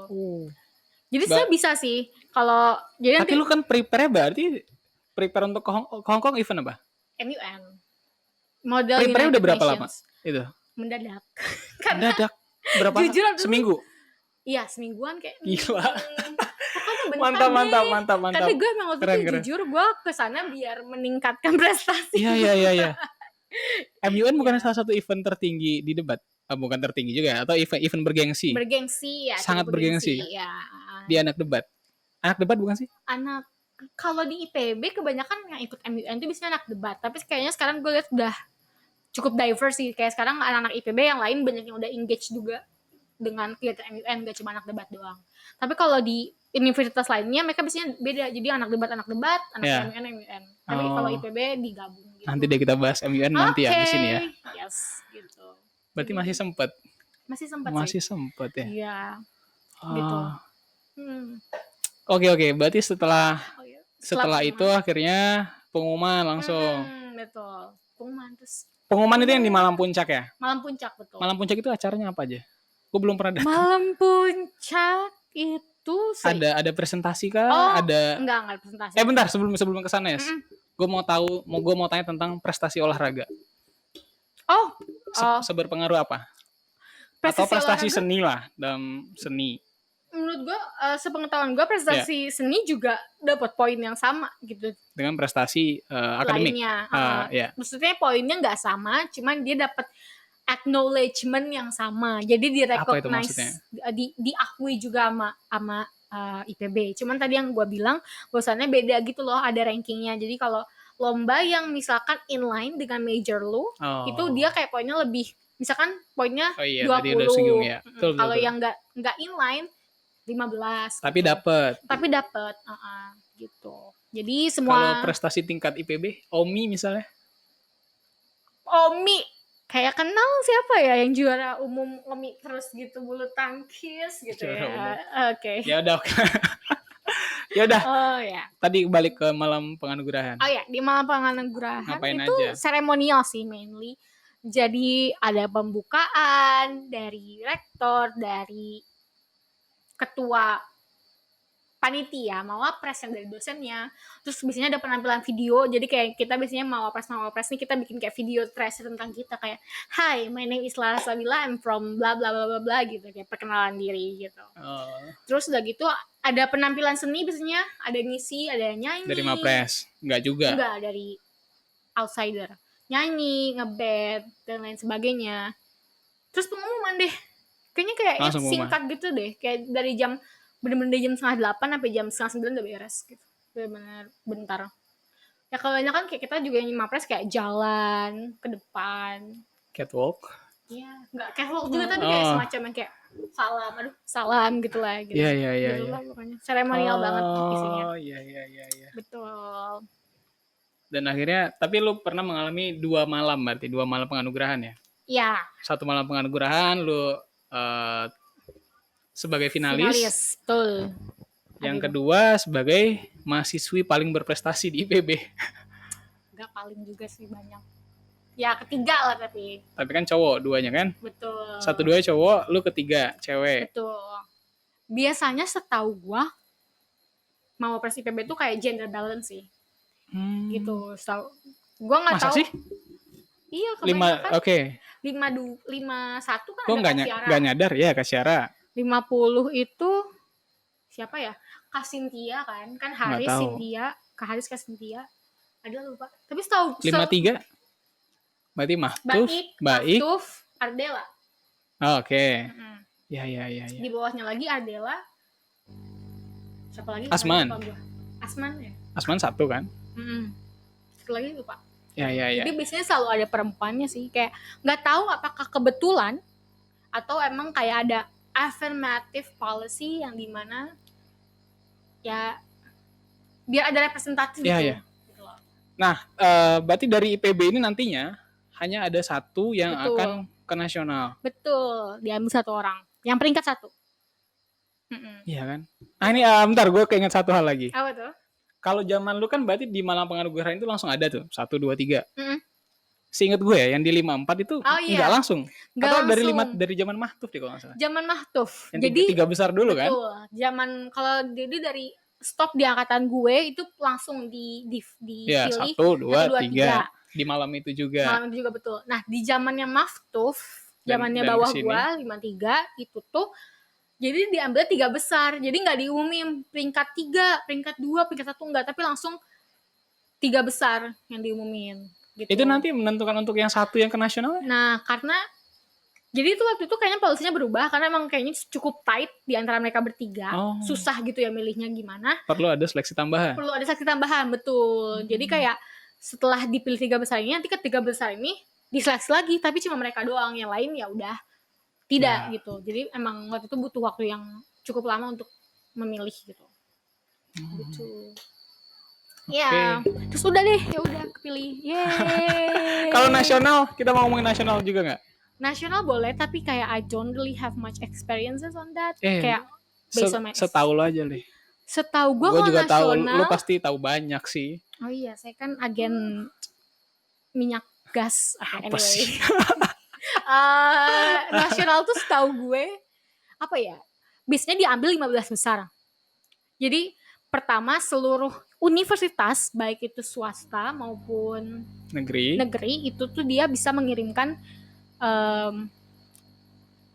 S1: Jadi saya bisa sih kalau jadi
S2: Tapi
S1: nanti
S2: lu kan prepare berarti prepare untuk ke Hong Kong event apa?
S1: MUN. Model
S2: Prepare
S1: United
S2: udah berapa
S1: Nations.
S2: lama? Itu.
S1: Mendadak.
S2: Mendadak. Berapa?
S1: Jujur dulu,
S2: seminggu.
S1: Iya, semingguan kayak
S2: Gila.
S1: pokoknya bentar
S2: Mantap.
S1: Tapi gue emang waktu itu
S2: Keren.
S1: jujur gue kesana biar meningkatkan prestasi.
S2: Iya. MUN bukan salah satu event tertinggi di debat. Bukan tertinggi juga atau event bergengsi.
S1: Bergengsi ya.
S2: Sangat bergengsi.
S1: Ya.
S2: Di anak debat. Anak debat bukan sih?
S1: Kalau di IPB kebanyakan yang ikut MUN itu biasanya anak debat. Tapi kayaknya sekarang gue lihat udah cukup diverse sih. Kayak sekarang anak-anak IPB yang lain banyak yang udah engage juga dengan kegiatan MUN, gak cuma anak debat doang. Tapi kalau di universitas lainnya mereka biasanya beda. Jadi anak debat, anak MUN. Tapi kalau IPB digabung gitu.
S2: Nanti deh kita bahas MUN nanti ya di sini ya.
S1: Yes, gitu.
S2: Berarti masih sempat.
S1: Masih
S2: sempat ya.
S1: Iya. Gitu.
S2: Oke. Berarti setelah itu akhirnya pengumuman langsung.
S1: Betul.
S2: Pengumuman itu yang di Malam Puncak ya?
S1: Malam Puncak, betul.
S2: Malam Puncak itu acaranya apa aja? Gue belum pernah datang.
S1: Malam Puncak itu
S2: ada presentasi kah?
S1: Enggak ada presentasi.
S2: Bentar, sebelum ke sana ya. Gue mau tanya tentang prestasi olahraga. Seberpengaruh apa? Atau prestasi olahraga? Seni lah, dalam seni.
S1: Menurut gue, sepengetahuan gue prestasi seni juga dapat poin yang sama gitu.
S2: Dengan prestasi akademik.
S1: Maksudnya poinnya nggak sama, cuman dia dapat acknowledgement yang sama. Jadi di-recognize, diakui juga sama IPB. Cuman tadi yang gue bilang, bahwasannya beda gitu loh, ada rankingnya. Jadi kalau lomba yang misalkan inline dengan major lu, itu dia kayak poinnya lebih, misalkan poinnya 20. Kalau yang nggak inline 15.
S2: Tapi dapat.
S1: Gitu. Jadi semua.
S2: Kalau prestasi tingkat IPB, OMI misalnya?
S1: OMI kayak kenal siapa ya yang juara umum OMI terus gitu, bulu tangkis gitu ya. Oke.
S2: Ya udah. Tadi balik ke malam penganugerahan.
S1: Di malam penganugerahan
S2: ngapain
S1: itu
S2: aja?
S1: Seremonial sih mainly. Jadi ada pembukaan dari rektor, dari ketua panitia, mawapres yang dari dosennya. Terus biasanya ada penampilan video. Jadi kayak kita biasanya mawapres nih kita bikin kayak video tracer tentang kita kayak, "Hi, my name is Lara Sabila, I'm from bla bla bla bla bla," gitu, kayak perkenalan diri gitu. Terus udah gitu ada penampilan seni biasanya, ada ngisi, ada nyanyi.
S2: Dari mapres? Enggak juga.
S1: Enggak, dari outsider. Nyanyi, ngeband dan lain sebagainya. Terus pengumuman deh. Kayaknya kayak singkat gitu deh, kayak dari jam bener-bener jam 7:30 sampai jam 8:30 udah beres gitu, bener-bener bentar. Ya kalau kan kayak kita juga yang mapres kayak jalan ke depan,
S2: catwalk.
S1: Iya, nggak catwalk juga tapi kayak semacam yang kayak salam gitu lah gitu.
S2: Iya.
S1: Pokoknya seremonial banget isinya.
S2: Iya.
S1: Betul.
S2: Dan akhirnya, tapi lu pernah mengalami 2 malam berarti, 2 malam penganugerahan ya?
S1: Iya.
S2: 1 malam penganugerahan lu sebagai finalis,
S1: betul.
S2: Yang kedua sebagai mahasiswi paling berprestasi di IPB.
S1: Enggak paling juga sih, banyak. Ya ketiga lah tapi.
S2: Tapi kan cowok duanya kan?
S1: Betul.
S2: 1-2 cowok, lu ketiga cewek.
S1: Betul. Biasanya setahu gua mawapres IPB tuh kayak gender balance sih. Gitu. Setahu gua nggak tahu.
S2: Masa sih?
S1: Iya, kebanyakan. 51 kan
S2: ada Kasyara. Gak nyadar ya Kasyara.
S1: 50 itu siapa ya? Kasintia kan Haris, Cynthia, Haris Kasintia. Ada lupa. Tapi setahu
S2: 53. Berarti
S1: Mahtuf, Ardela.
S2: Oke. Ya.
S1: Di bawahnya lagi Ardela. Siapa lagi?
S2: Asman
S1: ya?
S2: Asman 1 kan?
S1: Satu lagi lupa.
S2: Ya.
S1: Jadi biasanya selalu ada perempuannya sih, kayak nggak tahu apakah kebetulan atau emang kayak ada affirmative policy yang dimana ya biar ada representatif gitu.
S2: Iya. Nah, berarti dari IPB ini nantinya hanya ada 1 yang akan ke nasional.
S1: Betul, diambil 1 orang, yang peringkat 1.
S2: Iya kan? Ini bentar, gue keinget 1 hal lagi.
S1: Apa tuh?
S2: Kalau zaman lu kan berarti di Malang Pengaruhan itu langsung ada tuh 1, 2, 3.
S1: Mm-mm.
S2: Seingat gue ya yang di 54 itu
S1: iya.
S2: nggak langsung.
S1: Nggak
S2: Atau
S1: langsung.
S2: dari zaman Mahtuf deh kalau nggak salah.
S1: Zaman Mahtuf.
S2: Yang
S1: Jadi
S2: tiga besar dulu kan?
S1: betul. Zaman kalau jadi dari stop di angkatan gue itu langsung dipilih.
S2: Ya, 1, 2, 3. Di malam itu juga.
S1: Malam itu juga betul. Nah, di zamannya Maftuf, zamannya bawah gua 53 itu tuh jadi diambil 3 besar. Jadi nggak diumumin peringkat 3, peringkat 2, peringkat 1 enggak, tapi langsung 3 besar yang diumumin gitu.
S2: Itu nanti menentukan untuk yang satu yang ke nasional?
S1: Nah, karena jadi itu waktu itu kayaknya polisinya berubah karena emang kayaknya cukup tight di antara mereka bertiga. Susah gitu ya milihnya gimana.
S2: Perlu ada seleksi tambahan.
S1: Betul. Jadi kayak setelah dipilih 3 besar ini, nanti ke 3 besar ini diseleksi lagi, tapi cuma mereka doang, yang lain ya udah tidak gitu. Jadi emang waktu itu butuh waktu yang cukup lama untuk memilih gitu. Gitu. Ya, terus udah deh, ya udah kepilih. Yeay.
S2: Kalau nasional, kita mau ngomongin nasional juga nggak?
S1: Nasional boleh, tapi kayak I don't really have much experiences on that. Kayak based on my
S2: setahu lo aja deh.
S1: Setahu gue kalau
S2: juga
S1: nasional,
S2: tahu, lo pasti tahu banyak sih.
S1: Oh iya, saya kan agen minyak gas.
S2: Apa sih?
S1: Nasional tuh setahu gue apa ya? Biasanya diambil 15 besar. Jadi pertama seluruh universitas baik itu swasta maupun negeri itu tuh dia bisa mengirimkan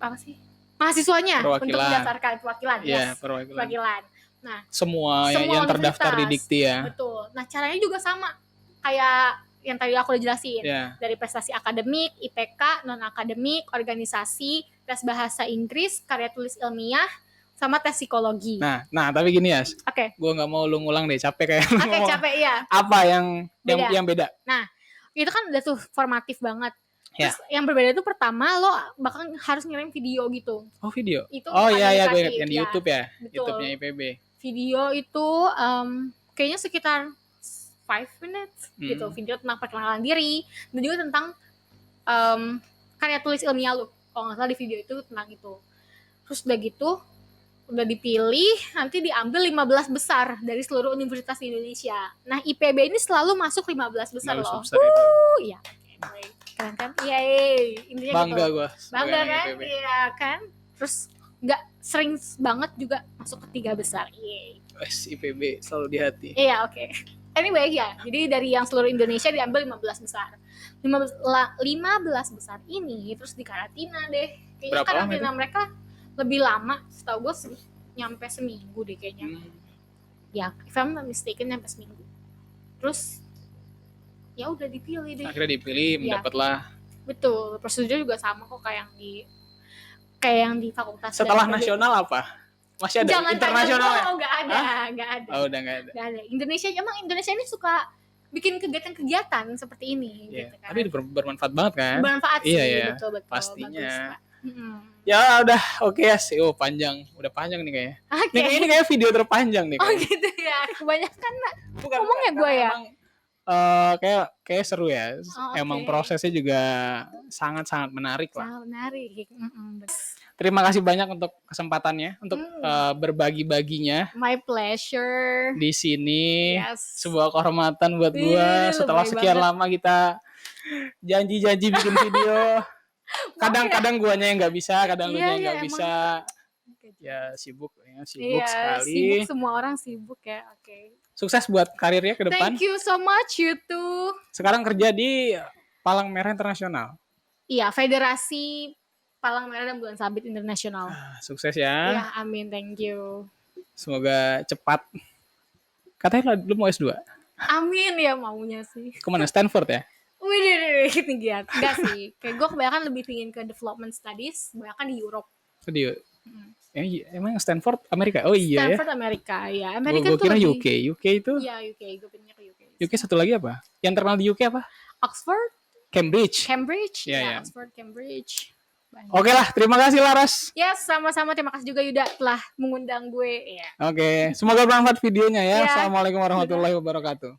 S1: apa sih? Mahasiswanya untuk mendaftarkan perwakilan. Perwakilan. Nah, semua
S2: yang terdaftar di Dikti ya.
S1: Betul. Nah, caranya juga sama kayak yang tadi aku udah jelasin. Dari prestasi akademik, IPK, non-akademik, organisasi, tes bahasa Inggris, karya tulis ilmiah, sama tes psikologi.
S2: Nah, tapi gini ya. Gue nggak mau lu ngulang deh, capek kayak.
S1: Capek ya.
S2: Apa yang beda? Nah,
S1: itu kan udah tuh formatif banget. Terus yang berbeda itu pertama lo bakal harus ngirim video gitu.
S2: Oh, video?
S1: Itu
S2: iya, gue ingat yang di YouTube ya. Betul. YouTube-nya IPB.
S1: Video itu kayaknya sekitar 5 minutes gitu. Video tentang perkenalan diri dan juga tentang karya tulis ilmiah lo. Kalau nggak salah di video itu tentang itu. Terus udah gitu udah dipilih, nanti diambil 15 besar dari seluruh universitas di Indonesia. Nah, IPB ini selalu masuk 15 besar loh. Iya. Keren kan? Yeay. Intinya
S2: bangga
S1: gitu.
S2: Gue.
S1: Bangga kan? Iya kan? Terus nggak sering banget juga masuk ke 3 besar. Yeay.
S2: IPB selalu di hati.
S1: Iya, oke. Anyway ya, jadi dari yang seluruh Indonesia diambil 15 besar. 15 besar ini terus dikarantina deh. Kayaknya karantina mereka lebih lama, setahu gue nyampe seminggu deh kayaknya. Ya, if I'm not mistaken nyampe seminggu. Terus ya udah dipilih deh.
S2: Akhirnya dipilih, mendapatlah.
S1: Betul, prosedur juga sama kok kayak yang di fakultas.
S2: Setelah nasional apa? Masih ada internasional ya?
S1: Oh, enggak ada.
S2: Oh, udah enggak ada.
S1: Enggak ada. Indonesia ini suka bikin kegiatan-kegiatan seperti ini gitu kan.
S2: Tapi bermanfaat banget kan?
S1: Bermanfaat sih,
S2: iya,
S1: betul.
S2: Pastinya. Ya udah, oke ya sih. Panjang. Udah panjang nih kayaknya. Ini kayak video terpanjang nih.
S1: Oh gitu ya. Kebanyakan ngomongnya gue ya.
S2: Kayak seru ya. Emang prosesnya juga sangat-sangat menarik lah.
S1: Sangat menarik.
S2: Terima kasih banyak untuk kesempatannya, untuk berbagi-baginya.
S1: My pleasure.
S2: Di sini sebuah kehormatan buat gue setelah sekian lama kita janji-janji bikin video. Kadang-kadang guanya yang nggak bisa, kadang lu yang nggak bisa. Ya sibuk sekali.
S1: Sibuk, semua orang sibuk ya. Oke.
S2: Sukses buat karirnya ke depan.
S1: Thank you so much you too.
S2: Sekarang kerja di Palang Merah Internasional.
S1: Iya, Federasi Palang Merah dan Bulan Sabit Internasional.
S2: Sukses ya.
S1: Iya, amin, thank you.
S2: Semoga cepat. Katanya lu mau S2.
S1: Amin ya maunya sih.
S2: Kemana? Stanford ya?
S1: Wih, tinggian. Enggak sih. Kayak gue kebanyakan lebih pingin ke development studies, kebanyakan di Europe.
S2: Di emang Stanford Amerika? Oh iya
S1: Stanford
S2: ya.
S1: Amerika, ya. Amerika
S2: tuh kira UK. UK itu?
S1: Iya, UK. Gue pindah ke UK.
S2: UK satu lagi apa? Yang terkenal di UK apa?
S1: Oxford.
S2: Cambridge.
S1: Ya. Oxford, Cambridge.
S2: Oke lah, terima kasih Laras.
S1: Yes, sama-sama. Terima kasih juga Yuda telah mengundang gue.
S2: Oke, semoga bermanfaat videonya ya. Assalamualaikum warahmatullahi wabarakatuh.